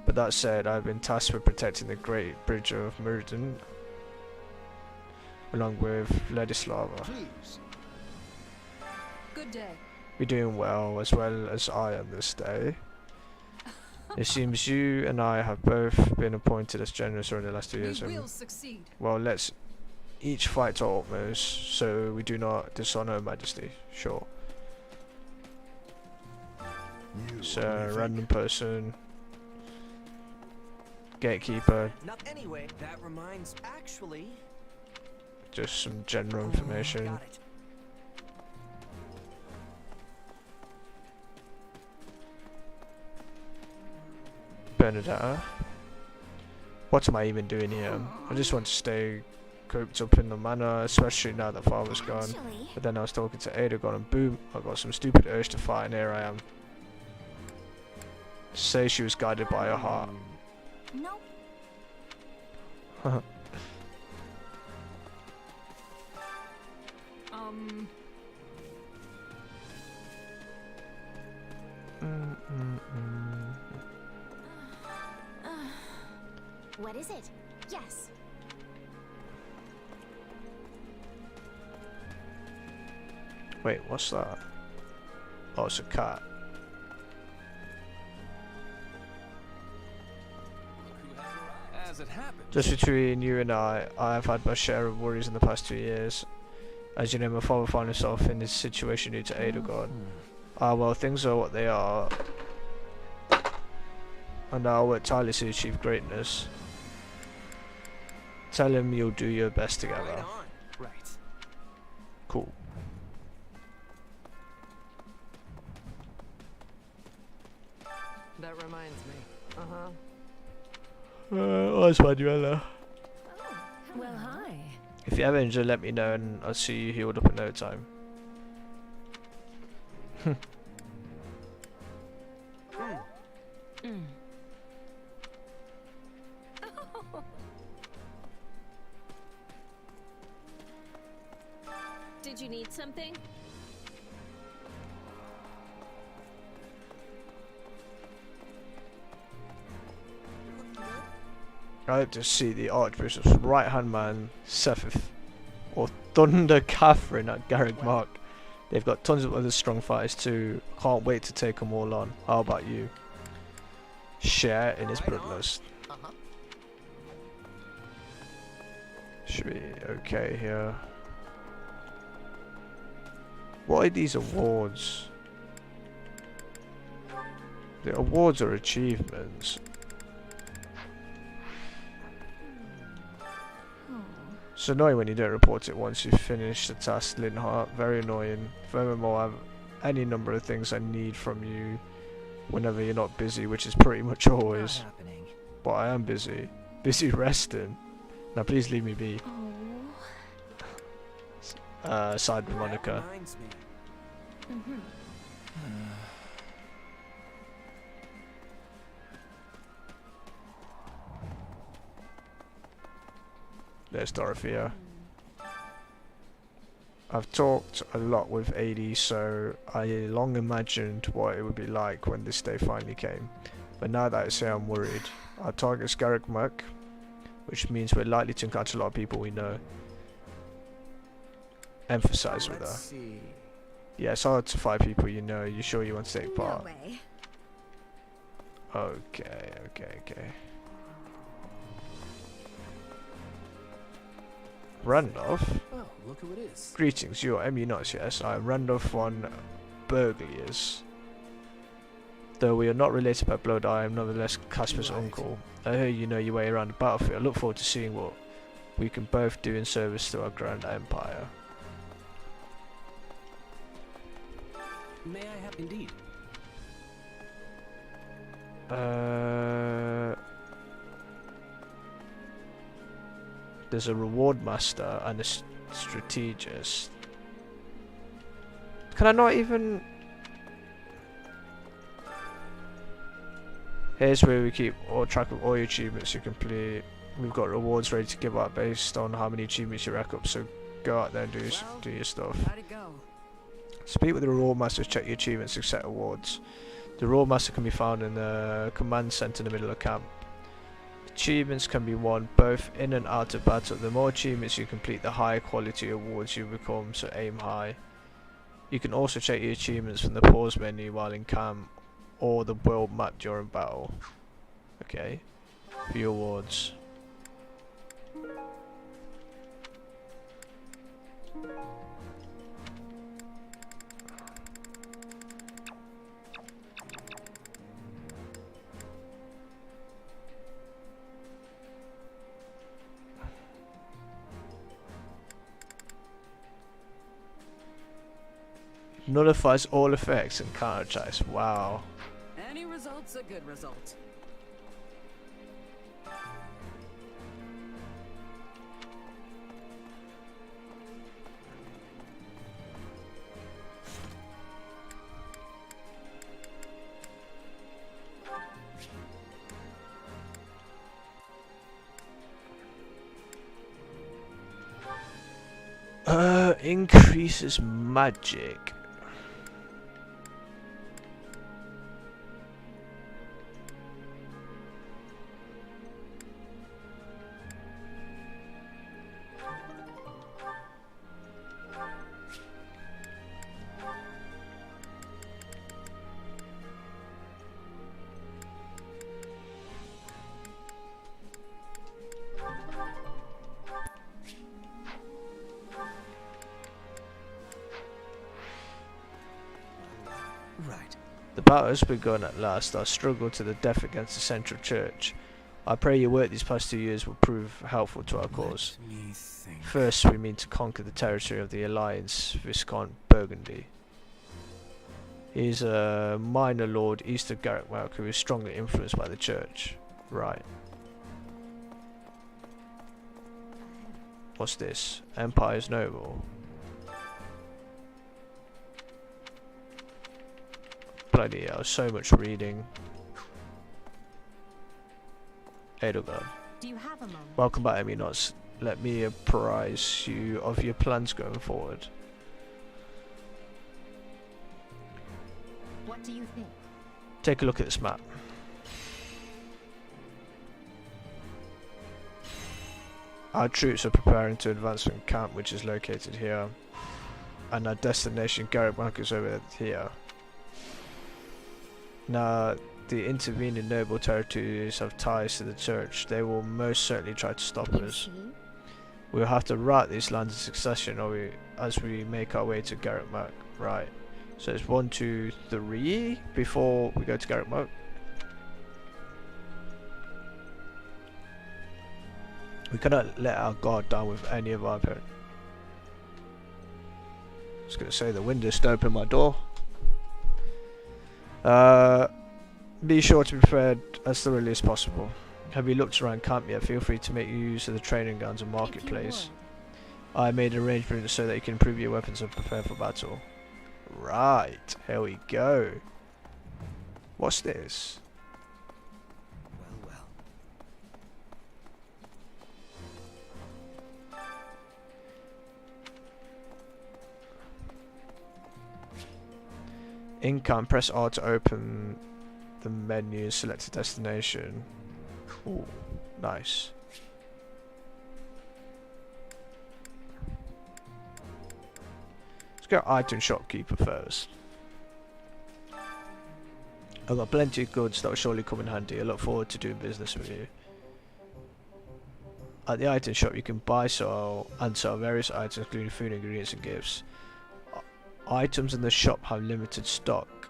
But that said, I've been tasked with protecting the Great Bridge of Murden, along with Vladislava. Please. Good day. You're doing well as I am this day. It seems you and I have both been appointed as generals during the last 2 years. We will succeed. Well, let's each fight to our utmost, so we do not dishonor Her Majesty. Sure. It's a random person. Gatekeeper. Not anyway, that reminds actually. Just some general information. Got it. Bernadetta. What am I even doing here? I just want to stay cooped up in the manor, especially now that Father's gone. But then I was talking to Edelgard and boom, I got some stupid urge to fight and here I am. Say she was guided by her heart. Nope. What is it? Yes. Wait, what's that? Oh, it's a cat. As it happens. Just between you and I have had my share of worries in the past 2 years. As you know, my father found himself in this situation due to Edelgard. Ah, well, things are what they are. And I'll work tirelessly to achieve greatness. Tell him you'll do your best together. Right on. Right. Cool. That reminds me. Where's Manuela? Well, hi. If you ever injured, let me know and I'll see you healed up in no time. Did you need something? I hope to see the Archbishop's right-hand man, Sethith, or Thunder Catherine at Garrick Mark. They've got tons of other strong fighters too. Can't wait to take them all on. How about you? Share in his bloodlust. Should be okay here. What are these awards? The awards are achievements. It's annoying when you don't report it once you've finished the task, Linhart. Very annoying. Furthermore, any number of things I need from you whenever you're not busy, which is pretty much always. Not happening. But I am busy. Busy resting. Now please leave me be. Side with Monica. Reminds me. There's Dorothea. I've talked a lot with AD, so I long imagined what it would be like when this day finally came. But now that it's here, I'm worried. Our target's Garrick Merc, which means we're likely to encounter a lot of people we know. Emphasize with her. See. Yeah, it's hard to find people you know. You sure you want to take part? No way. Okay. Randolph? Oh, look who it is. Greetings, you're Emmy Knots, yes? I am Randolph von Burgliers. Though we are not related by blood, I am nonetheless Casper's uncle. I hear you know your way around the battlefield. I look forward to seeing what we can both do in service to our grand empire. May I have indeed? There's a reward master and a strategist. Can I not even... Here's where we keep track of all your achievements you complete. We've got rewards ready to give out based on how many achievements you rack up, so go out there and do your stuff. How'd it go? Speak with the reward master to check your achievements and set awards. The reward master can be found in the command center in the middle of camp. Achievements can be won both in and out of battle. The more achievements you complete, the higher quality awards you become, so aim high. You can also check your achievements from the pause menu while in camp or the world map during battle. Okay, view awards. Nullifies all effects and counterattacks. Wow. Any result's a good result. Increases magic. Right. The battle has begun at last. Our struggle to the death against the Central Church. I pray your work these past 2 years will prove helpful to our cause. Let me think. First, we mean to conquer the territory of the Alliance, Viscount Burgundy. He is a minor lord east of Garrickmark who is strongly influenced by the Church. Right. What's this? Empire's noble. Bloody hell, so much reading. Edelgard. Do you have a moment? Welcome back, Emmy Knots. Let me apprise you of your plans going forward. What do you think? Take a look at this map. Our troops are preparing to advance from camp, which is located here, and our destination, Garrickmark, is over here. Now, the intervening noble territories have ties to the church. They will most certainly try to stop us. We'll have to route these lands in succession as we make our way to Garrickmark. Right. So it's 1, 2, 3 before we go to Garrickmark. We cannot let our guard down with any of our parents. I was going to say the wind just opened my door. Be sure to be prepared as thoroughly as possible. Have you looked around camp yet? Feel free to make use of the training grounds and marketplace. I made arrangements so that you can improve your weapons and prepare for battle. Right, here we go. What's this? Well. In camp, press R to open the menu and select a destination. Ooh, nice. Let's go item shopkeeper first. I've got plenty of goods that will surely come in handy. I look forward to doing business with you. At the item shop you can buy, sell and sell various items including food, ingredients and gifts. Items in the shop have limited stock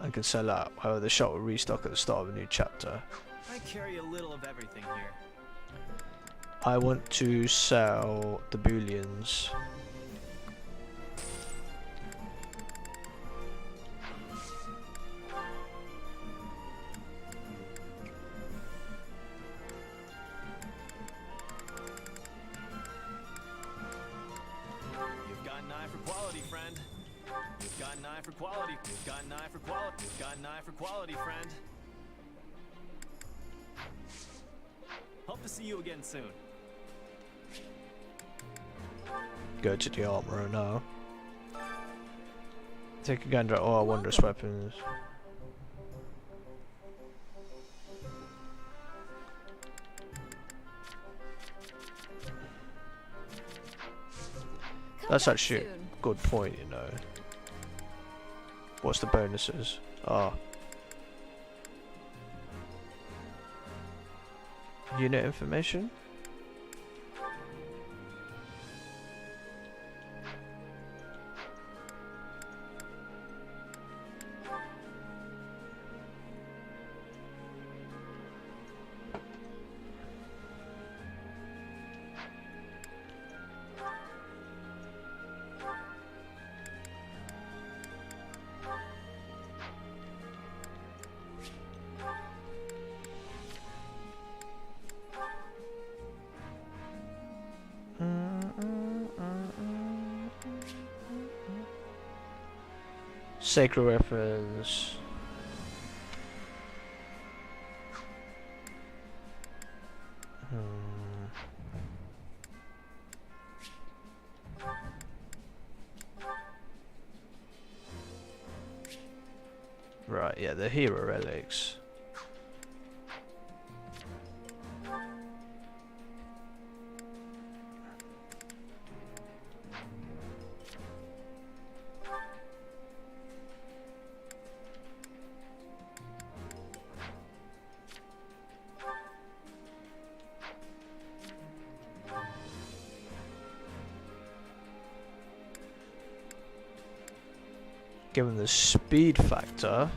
and can sell out. However, the shop will restock at the start of a new chapter. I carry a little of everything here. I want to sell the bullions. You've got an eye for quality, friend. You've got an eye for quality. You've got an eye for quality. You've got an eye for quality, friend. Hope to see you again soon. Go to the armorer now. Take a gander at all our wondrous weapons. That's actually a good point, you know. What's the bonuses? Ah. Unit information? Sacred weapons. Right, yeah, the hero relics. Given the speed factor,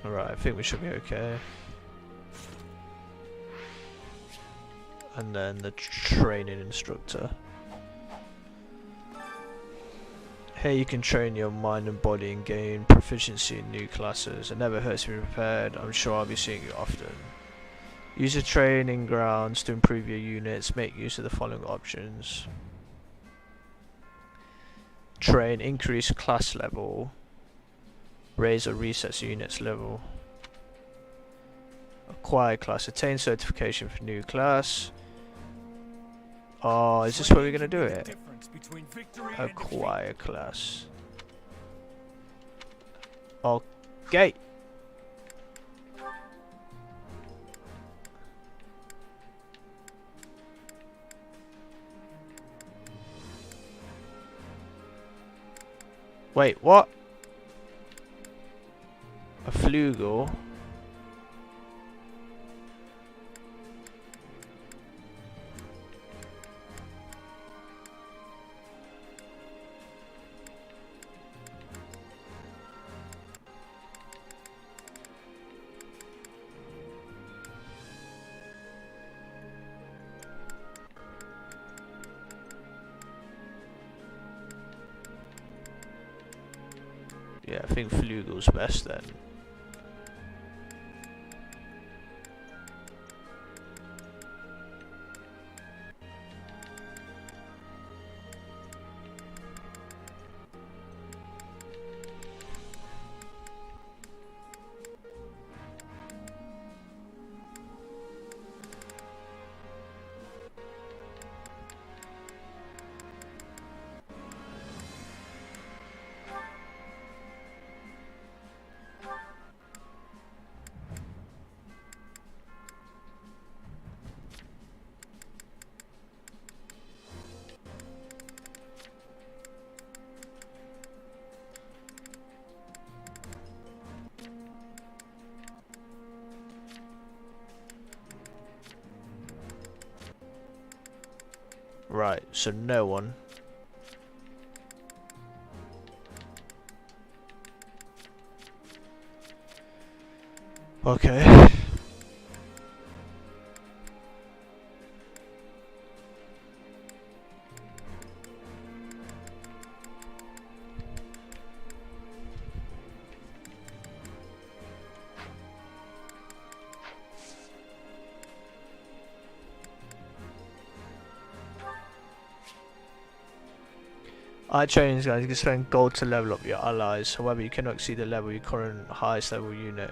alright, I think we should be okay. And then the training instructor. Here you can train your mind and body and gain proficiency in new classes. It never hurts to be prepared. I'm sure I'll be seeing you often. Use the training grounds to improve your units. Make use of the following options. Train, increase class level. Raise or resets units level. Acquire class. Attain certification for new class. Oh, is this where we're gonna do it? Acquire class. Okay. Wait, what? A flugel? Yeah, I think flugel's best then. Right, so no one. Okay. Trainings, guys, you can spend gold to level up your allies, however you cannot exceed the level of your current highest level unit.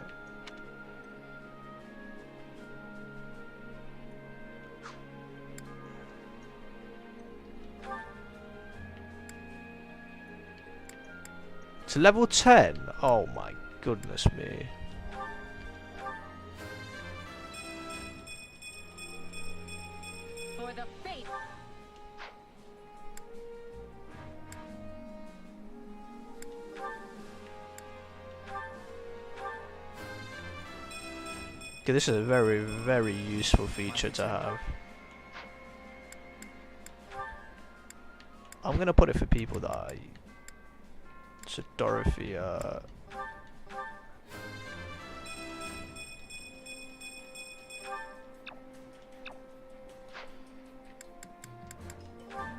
To level 10? Oh my goodness me. For the faith. Okay, this is a very, very useful feature to have. I'm gonna put it for people that I... So Dorothy,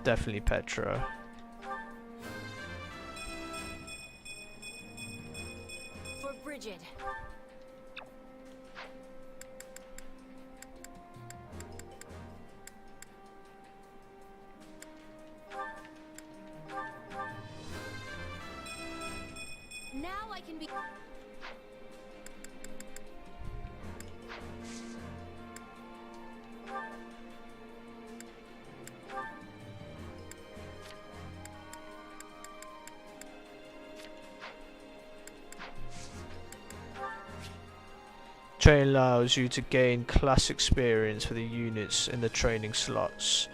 definitely Petra. For Bridget. Now I can be... Training allows you to gain class experience for the units in the training slots.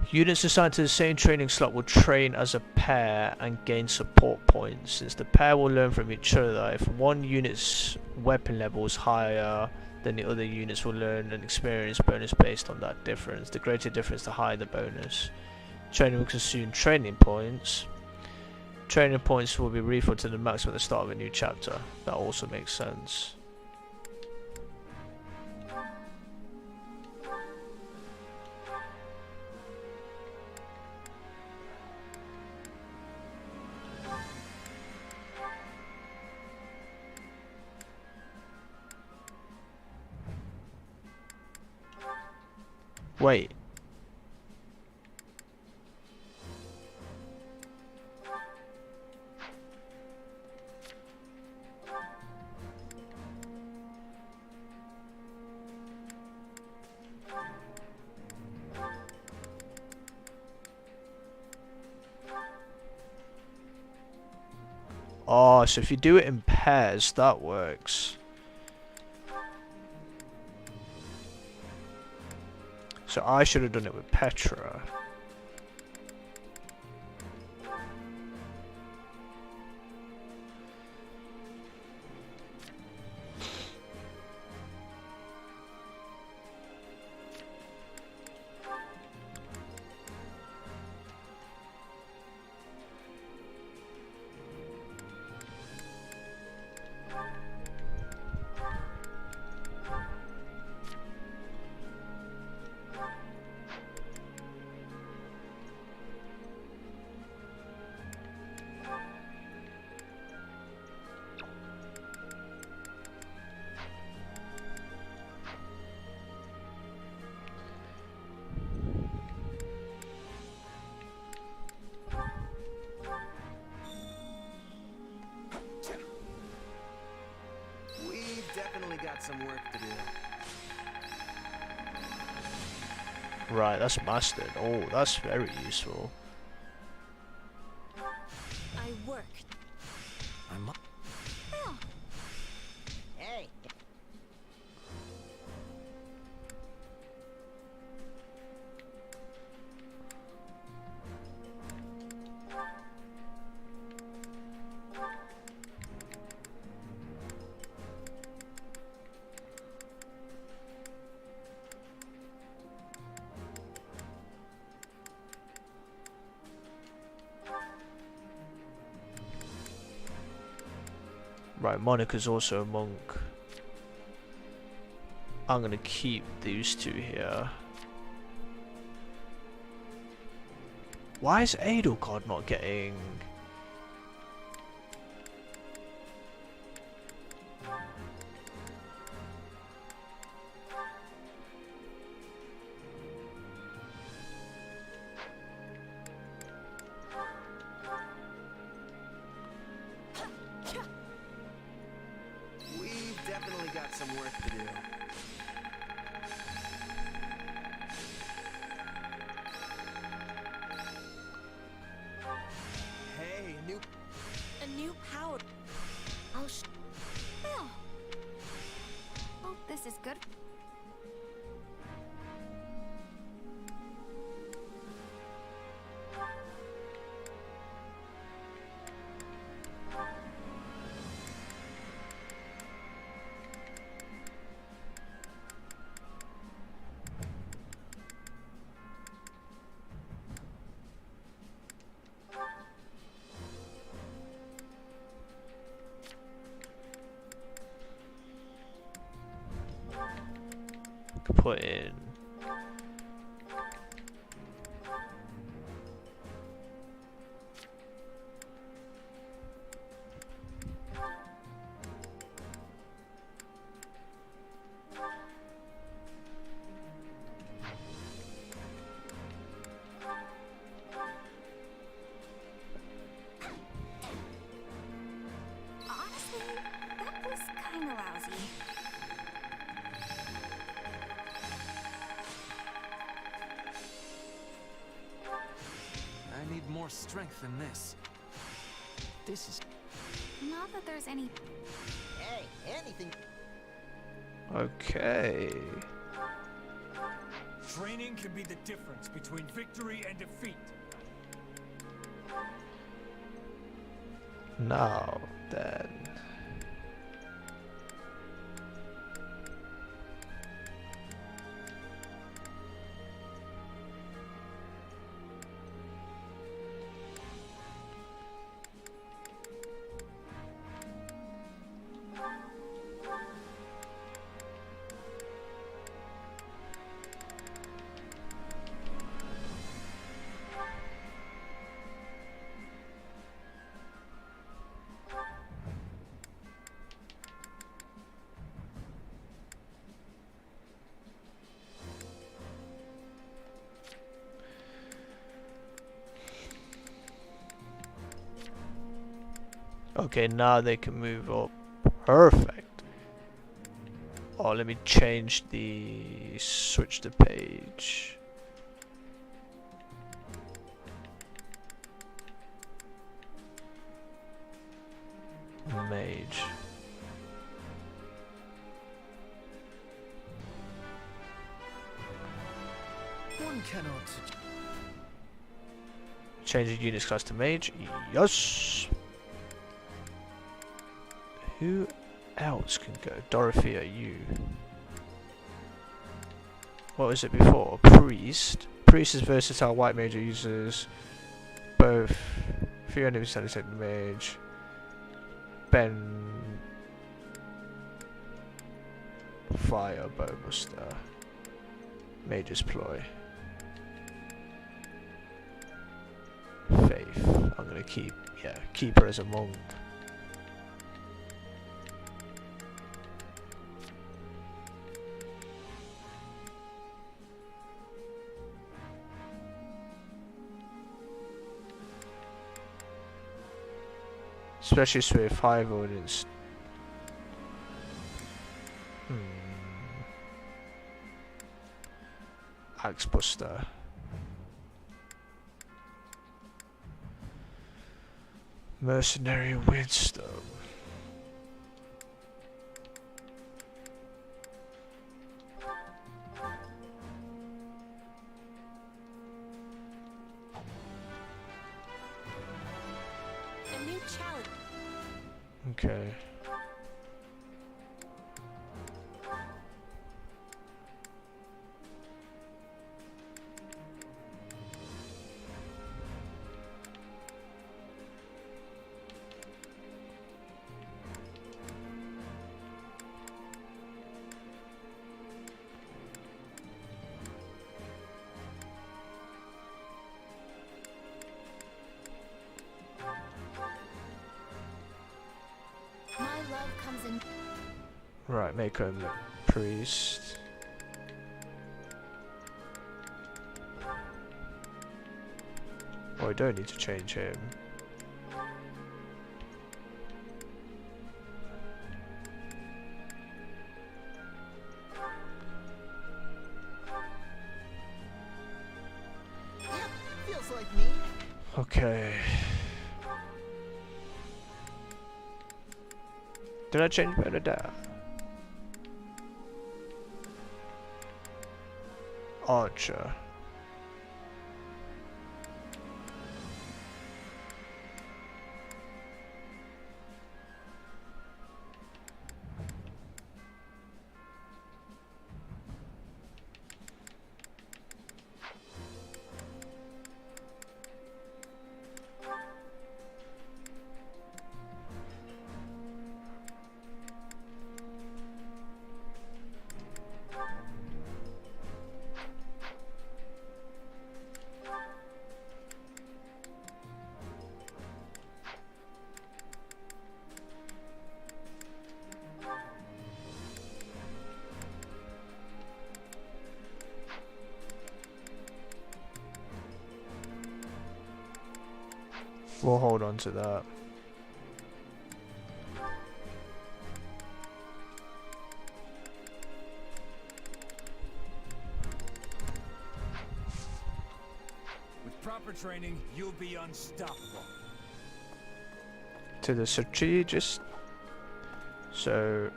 Units assigned to the same training slot will train as a pair and gain support points, since the pair will learn from each other. If one unit's weapon level is higher, then the other units will learn an experience bonus based on that difference. The greater difference, the higher the bonus. Training will consume training points. Training points will be refilled to the maximum at the start of a new chapter. That also makes sense. Wait. Oh, so if you do it in pairs, that works. So I should have done it with Petra. got some work to do. Right, that's mastered. Oh, that's very useful. I work. I'm Oh. Hey. Right, Monica's also a monk. I'm gonna keep these two here. Why is Edelgard not getting... We've definitely got some work to do. Hey, A new power. I'll Well. Hope this is good. put in... Honestly, that was kind of lousy. I need more strength than this. This is... Not that there's any... Hey, anything... Okay. Training can be the difference between victory and defeat. Now then. Okay, now they can move up. Perfect. Oh, let me change the... switch the page. Mage. One cannot... Change the units class to mage. Yes. Who else can go? Dorothea, you. What was it before? Priest. Priest is versatile white mage who uses both few enemies standing set mage. Ben Fire Bowbuster. Mage's ploy. Faith. I'm gonna keep her as a monk. Especially with 5 audience. Axe Buster. Mercenary Windstone. A new challenge. Okay. My love comes in. Right, make him a priest. Oh, I don't need to change him. Yep, feels like me. Okay. Did I change Bernadette? Archer. We'll hold on to that. With proper training, you'll be unstoppable. To the strategist. So,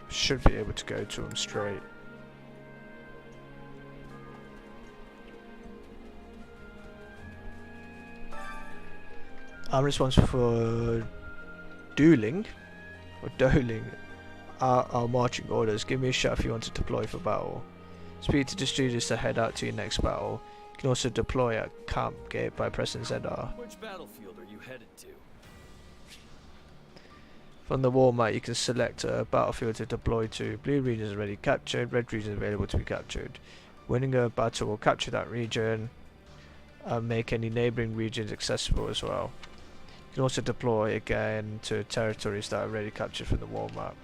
should be able to go to him straight. I'm responsible for doling our marching orders. Give me a shout if you want to deploy for battle. Speak to the students to head out to your next battle. You can also deploy at Camp Gate by pressing ZR. Which battlefield are you headed to? From the war map, you can select a battlefield to deploy to. Blue region is already captured, red region is available to be captured. Winning a battle will capture that region and make any neighbouring regions accessible as well. You can also deploy again to territories that are already captured from the war map.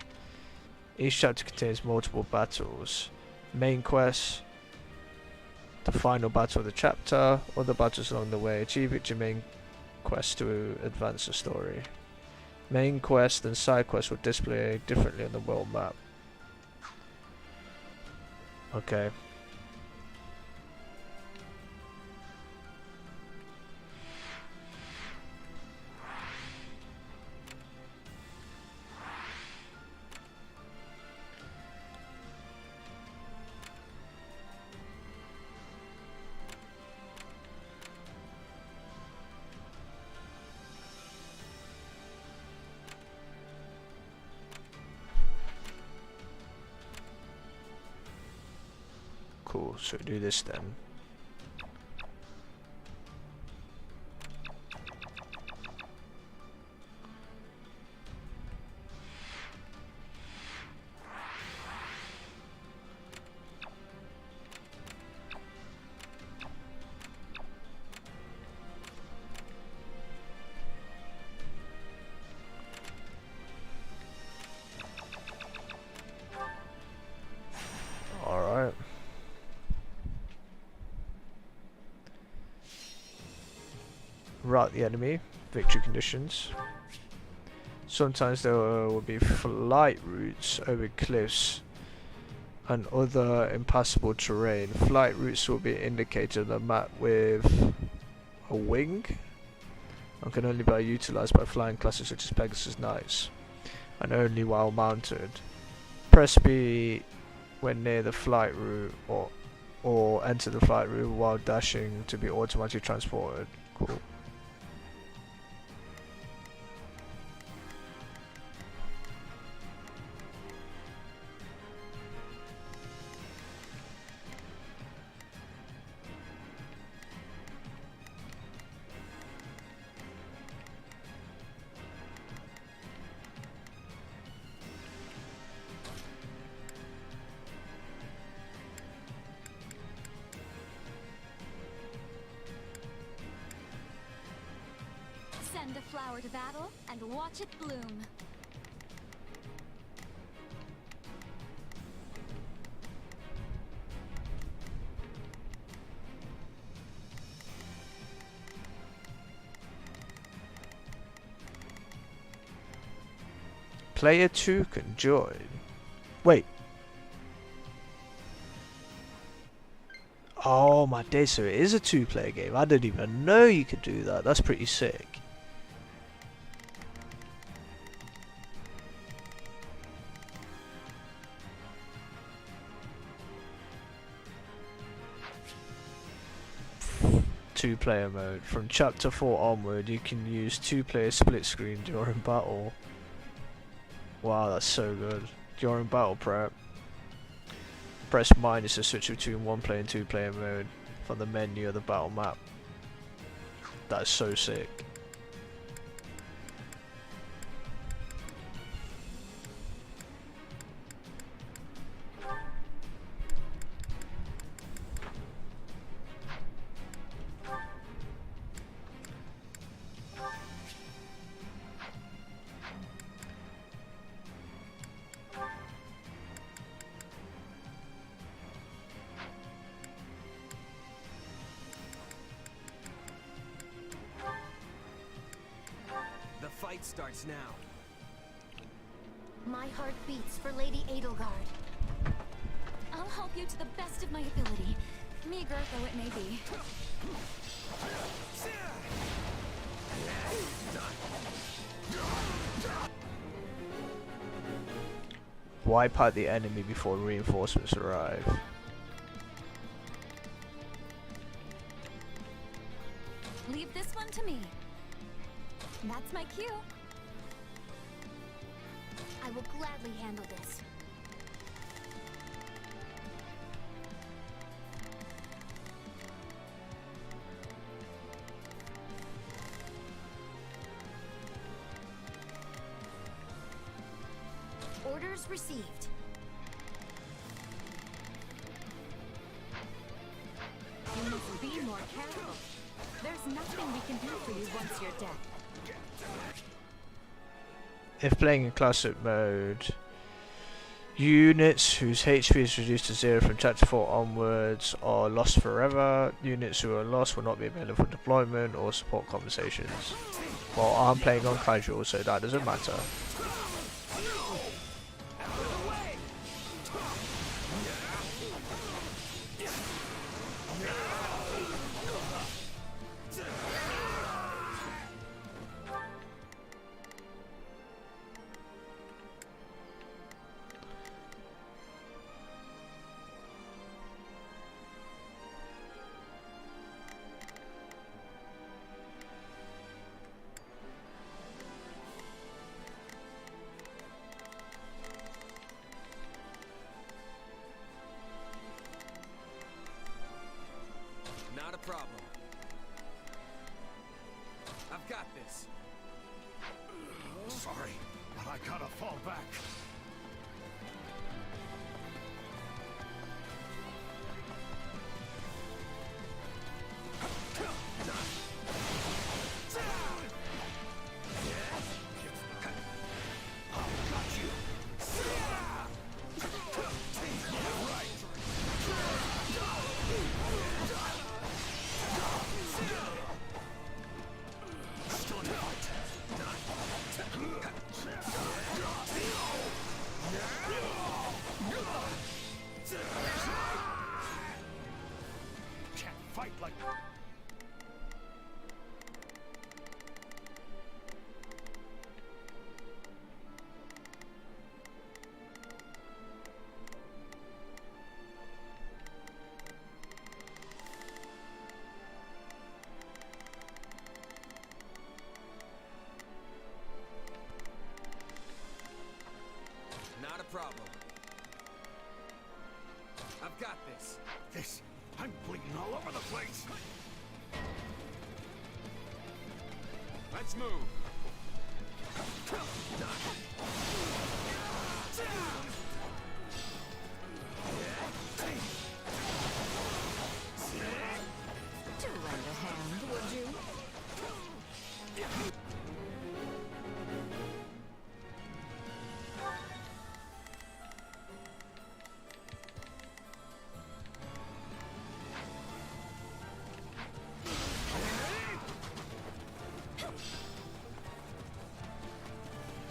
Each chapter contains multiple battles. Main quest, the final battle of the chapter, other battles along the way. Achieve each main quest to advance the story. Main quest and side quests will display differently on the world map. Okay. Cool, so do this then. Alright. Rout the enemy. Victory conditions. Sometimes there will be flight routes over cliffs and other impassable terrain. Flight routes will be indicated on the map with a wing and can only be utilised by flying classes such as Pegasus Knights, and only while mounted. Press B when near the flight route or enter the flight route while dashing to be automatically transported. Cool. Send a flower to battle and watch it bloom. Player 2 can join. Wait. Oh my days, so it is a 2-player game. I didn't even know you could do that. That's pretty sick. Two-player mode. From chapter 4 onward, you can use 2-player split screen during battle. Wow, that's so good. During battle prep, press minus to switch between 1-player and 2-player mode from the menu of the battle map. That is so sick. The fight starts now. My heart beats for Lady Edelgard. I'll help you to the best of my ability, meager though it may be. Wipe out the enemy before reinforcements arrive. Leave this one to me. That's my cue. I will gladly handle this. Orders received. You must be more careful. There's nothing we can do for you once you're dead. If playing in classic mode, units whose HP is reduced to 0 from chapter 4 onwards are lost forever. Units who are lost will not be available for deployment or support conversations. Well, I'm playing on casual, so that doesn't matter. Not a problem. I've got this. Sorry, but I gotta fall back. I've got this. This, I'm bleeding all over the place. Let's move. To lend a hand, would you?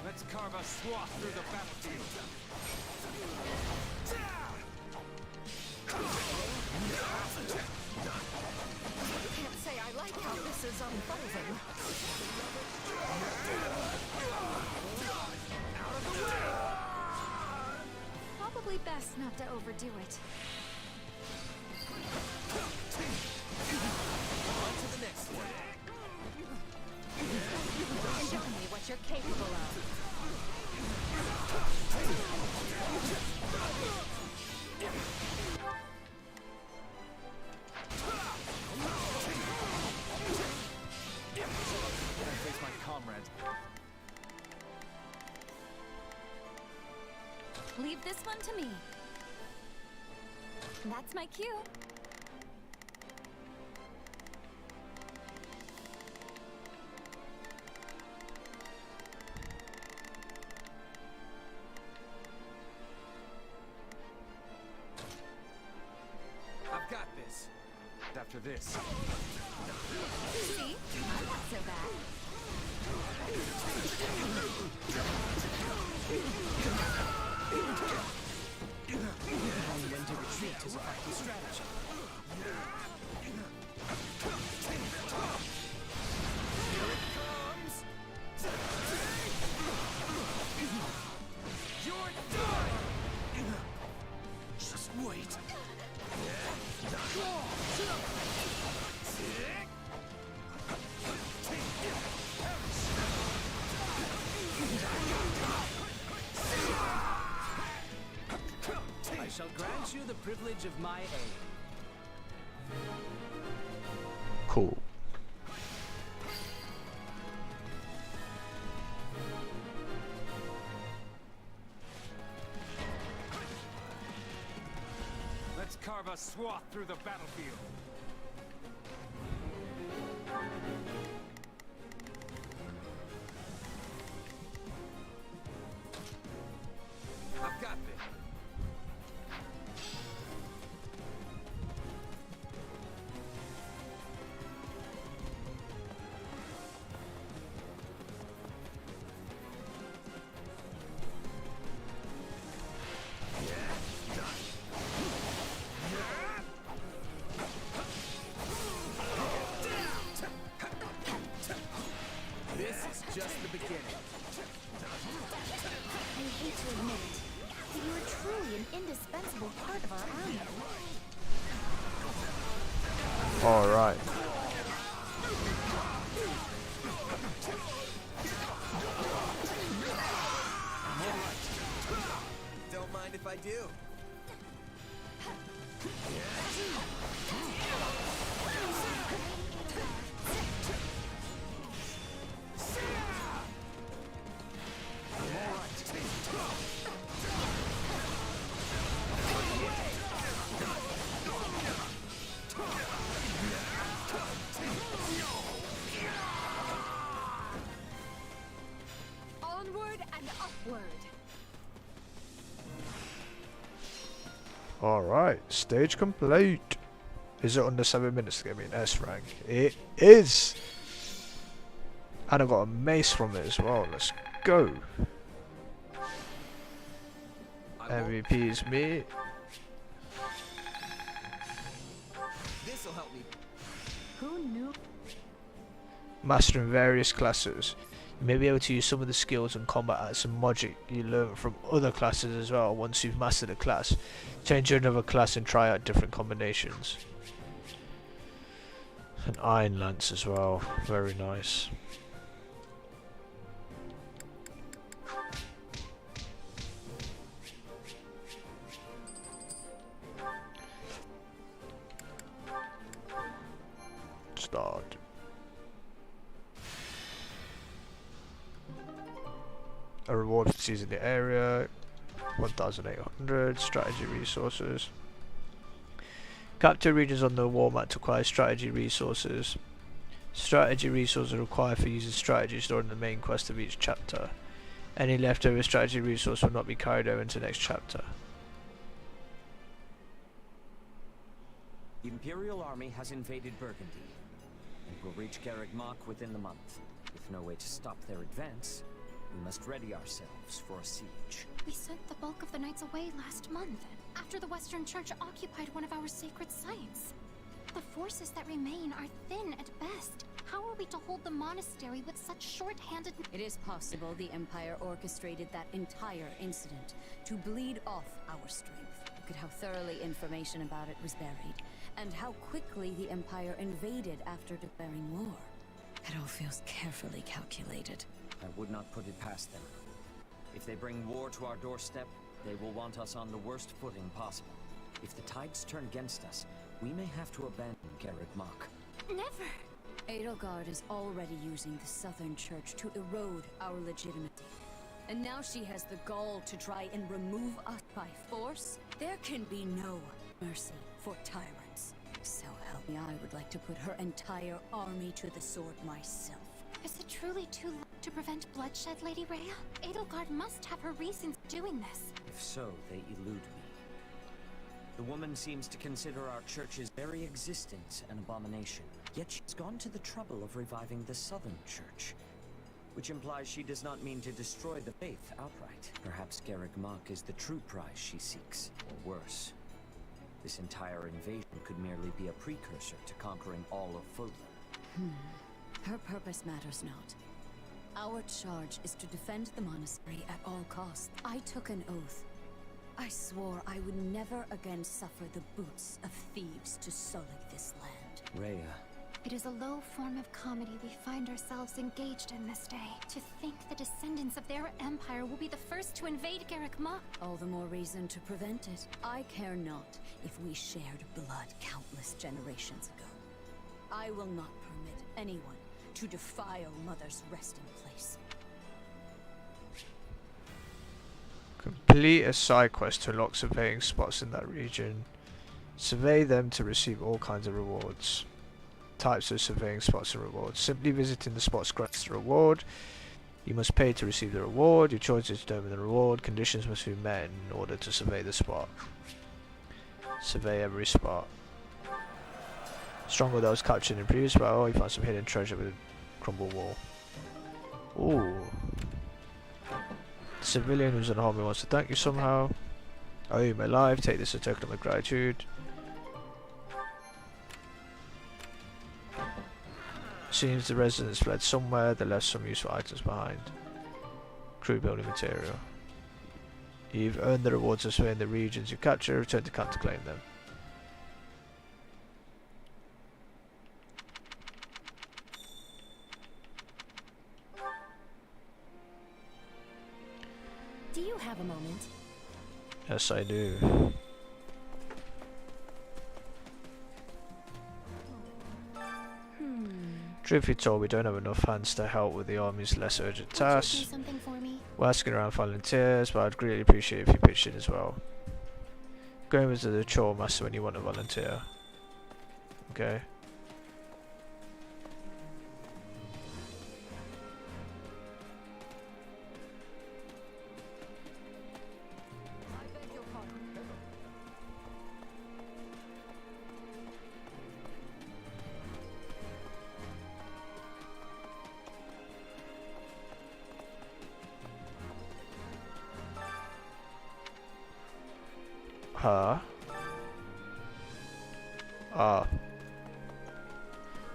Let's carve a swath through the battlefield. Can't say I like how this is unfolding. Probably best not to overdo it. On to the next one. Show me what you're capable of. I face my comrades. Leave this one to me. That's my cue. I've got this. After this. See? Not so bad. Knowing when to retreat is a effective strategy. Here it comes. You're done. Just wait. I shall grant you the privilege of my aid. Cool. Let's carve a swath through the battlefield. I've got this. This is just the beginning. I hate to admit it, but you are truly an indispensable part of our army. Alright. Don't mind if I do. Onward and upward. Alright, stage complete. Is it under 7 minutes to get me an S rank? It is! And I got a mace from it as well. Let's go. MVP is me. This'll help me. Who knew? Mastering various classes. You may be able to use some of the skills and combat acts and magic you learn from other classes as well once you've mastered a class. Change to another class and try out different combinations. An iron lance as well, very nice. start. A reward for seizing the area, 1,800 strategy resources. Capture regions on the war map to acquire strategy resources. Strategy resources are required for using strategy stored in the main quest of each chapter. Any leftover strategy resource will not be carried over into the next chapter. The Imperial army has invaded Burgundy, and will reach Garreg Mach within the month. With no way to stop their advance, we must ready ourselves for a siege. We sent the bulk of the knights away last month, after the Western Church occupied one of our sacred sites. The forces that remain are thin at best. How are we to hold the monastery with such short-handed... It is possible the Empire orchestrated that entire incident to bleed off our strength. Look at how thoroughly information about it was buried, and how quickly the Empire invaded after declaring war. It all feels carefully calculated. I would not put it past them. If they bring war to our doorstep, they will want us on the worst footing possible. If the tides turn against us, we may have to abandon Garreg Mach. Never! Edelgard is already using the Southern Church to erode our legitimacy. And now she has the gall to try and remove us by force? There can be no mercy for tyrants. So help me, I would like to put her entire army to the sword myself. Is it truly too late to prevent bloodshed, Lady Rhea? Edelgard must have her reasons for doing this. If so, they elude me. The woman seems to consider our church's very existence an abomination. Yet she's gone to the trouble of reviving the Southern Church, which implies she does not mean to destroy the faith outright. Perhaps Garreg Mach is the true prize she seeks, or worse. This entire invasion could merely be a precursor to conquering all of Fódlan. Her purpose matters not. Our charge is to defend the monastery at all costs. I took an oath. I swore I would never again suffer the boots of thieves to sully this land. Rhea. It is a low form of comedy we find ourselves engaged in this day. To think the descendants of their empire will be the first to invade Garreg Mach. All the more reason to prevent it. I care not if we shared blood countless generations ago. I will not permit anyone to defile Mother's resting place. Complete a side quest to unlock surveying spots in that region. Survey them to receive all kinds of rewards. Types of surveying spots and rewards. Simply visiting the spots grants the reward. You must pay to receive the reward. Your choices determine the reward. Conditions must be met in order to survey the spot. Survey every spot. Stronghold that was captured in previous battle. You find some hidden treasure with a crumble wall. Ooh. Civilian who's unharmed wants to thank you somehow. I owe you my life. Take this as a token of my gratitude. Seems the residents fled somewhere. They left some useful items behind. Crew building material. You've earned the rewards of surveying the regions you capture. Return to camp to claim them. Do you have a moment? Yes, I do. Truth be told, we don't have enough hands to help with the army's less urgent tasks. Would you do something for me? We're asking around volunteers, but I'd greatly appreciate if you pitched in as well. Going into the chore master when you want to volunteer. Okay.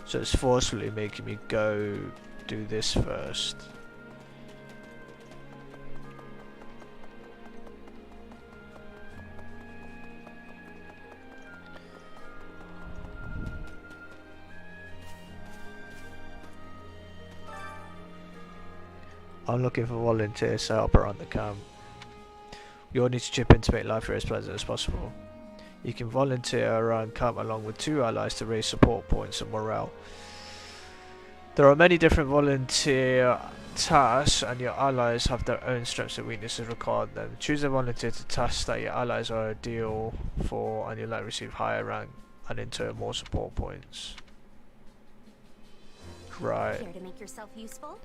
So it's forcefully making me go do this first. I'm looking for volunteers to help around the camp. You all need to chip in to make life here as pleasant as possible. You can volunteer around camp along with 2 allies to raise support points and morale. There are many different volunteer tasks, and your allies have their own strengths and weaknesses. Record them. Choose a volunteer to tasks that your allies are ideal for, and you'll likely receive higher rank and in turn more support points. Right. Care to make yourself useful?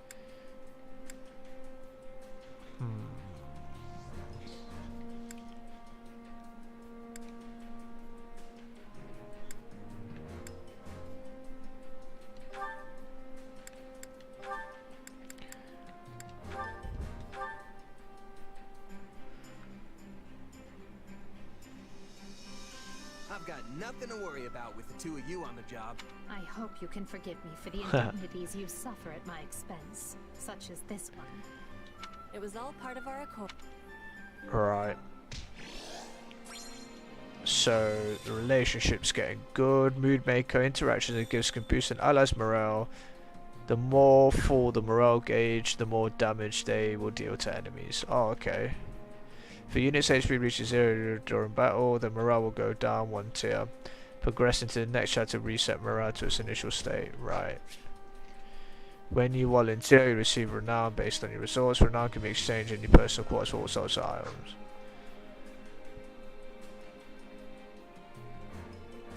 I've got nothing to worry about with the two of you on the job. I hope you can forgive me for the indignities you suffer at my expense, such as this one. It was all part of our accord. Right. So the relationship's getting good. Mood maker interactions and gifts can boost an ally's morale. The more full the morale gauge, the more damage they will deal to enemies. Oh, okay. If a unit's HP reaches 0 during battle, the morale will go down 1 tier. Progress into the next chapter to reset morale to its initial state. Right. When you volunteer, you receive renown based on your results. Renown can be exchanged in your personal quarters for all sorts of items.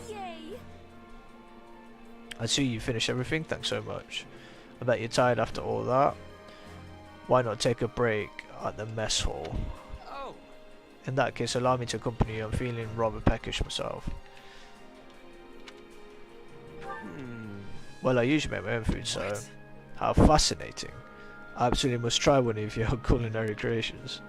Yay! I see you finished everything. Thanks so much. I bet you're tired after all that. Why not take a break at the mess hall? Oh. In that case, allow me to accompany you. I'm feeling rather peckish myself. Well, I usually make my own food, so how fascinating. I absolutely must try one of your culinary creations.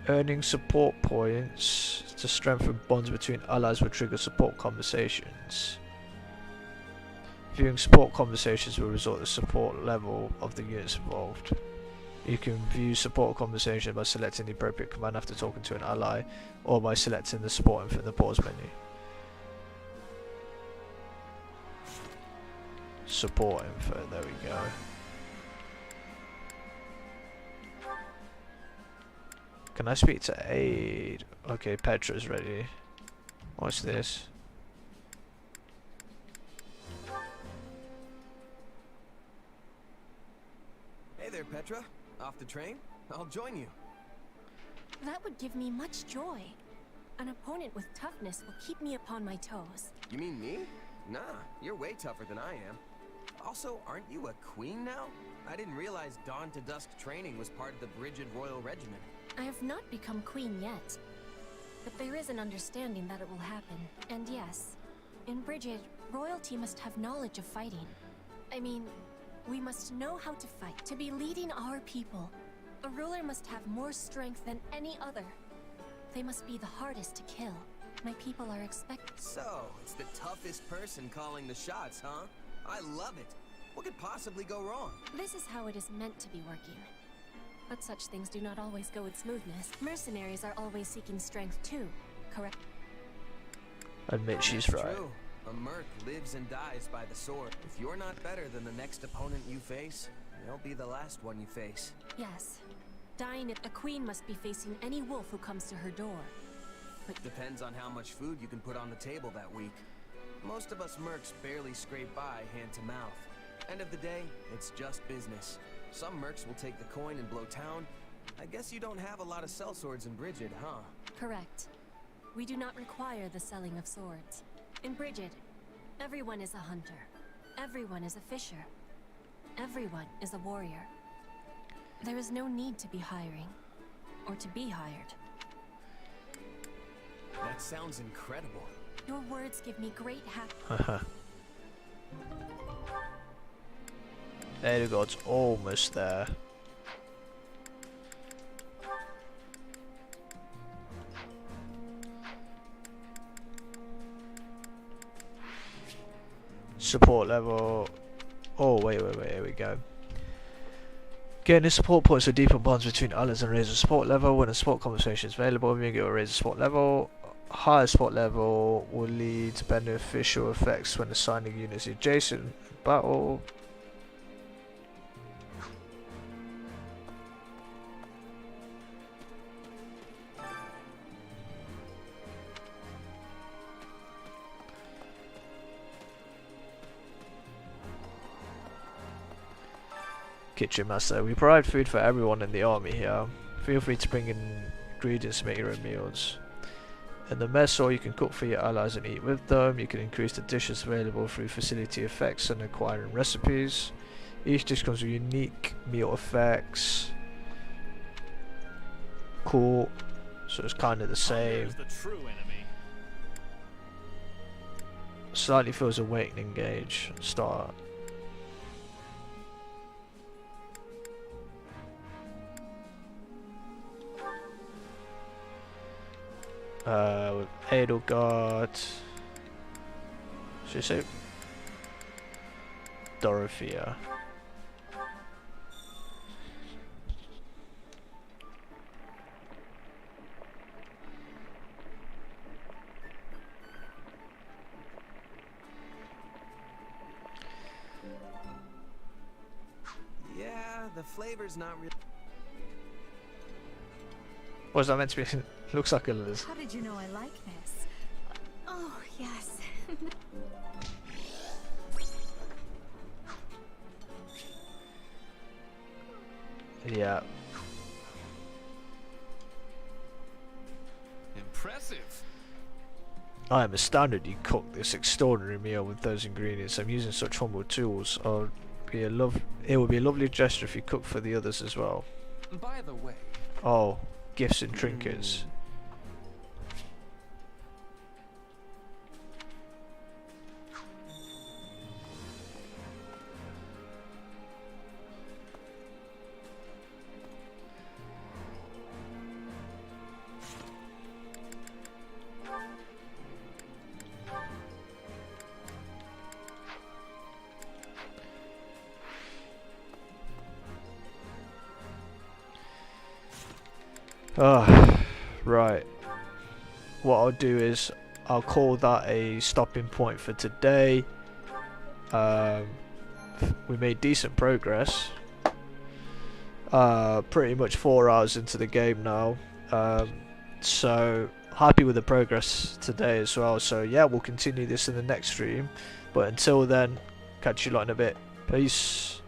Earning support points to strengthen bonds between allies will trigger support conversations. Viewing support conversations will result in the support level of the units involved. You can view support conversation by selecting the appropriate command after talking to an ally, or by selecting the support info in the pause menu. Support info, there we go. Can I speak to Aid? Okay, Petra's ready. What's this? Hey there, Petra. Off the train? I'll join you. That would give me much joy. An opponent with toughness will keep me upon my toes. You mean me? Nah, you're way tougher than I am. Also, aren't you a queen now? I didn't realize dawn to dusk training was part of the Brigid Royal Regiment. I have not become queen yet, but there is an understanding that it will happen. And yes, in Brigid, royalty must have knowledge of fighting. I mean, we must know how to fight, to be leading our people. A ruler must have more strength than any other. They must be the hardest to kill. My people are expected. So, it's the toughest person calling the shots, huh? I love it. What could possibly go wrong? This is how it is meant to be working. But such things do not always go with smoothness. Mercenaries are always seeking strength too, correct? Admit she's That's right. True. A merc lives and dies by the sword. If you're not better than the next opponent you face, they'll be the last one you face. Yes. Dying if a queen must be facing any wolf who comes to her door. But depends on how much food you can put on the table that week. Most of us mercs barely scrape by hand to mouth. End of the day, it's just business. Some mercs will take the coin and blow town. I guess you don't have a lot of sellswords in Brigid, huh? correct. We do not require the selling of swords. In Brigid, everyone is a hunter. Everyone is a fisher. Everyone is a warrior. There is no need to be hiring, or to be hired. That sounds incredible. Your words give me great happiness. There you go, it's almost there. Support level. Oh, wait, here we go. Gaining support points for deeper bonds between allies and raise the support level. When a support conversation is available, you will raise the support level. Higher support level will lead to beneficial effects when assigning units adjacent in battle. Kitchen Master. We provide food for everyone in the army here. Feel free to bring in ingredients to make your own meals. In the mess hall, you can cook for your allies and eat with them. You can increase the dishes available through facility effects and acquiring recipes. Each dish comes with unique meal effects. Cool. So it's kind of the same. Slightly feels awakening gauge. Start. With Edelgard. Should I say Dorothea? Yeah, the flavor's not really. Was that meant to be? Looks like a Liz. How did you know I like this? Oh, yes. Yeah. Impressive. I am astounded you cooked this extraordinary meal with those ingredients. I'm using such humble tools. It would be a lovely gesture if you cooked for the others as well. By the way. Oh, gifts and trinkets. Right. What I'll do is I'll call that a stopping point for today. We made decent progress. Pretty much 4 hours into the game now. So happy with the progress today as well. So yeah, we'll continue this in the next stream. But until then, catch you lot in a bit. Peace.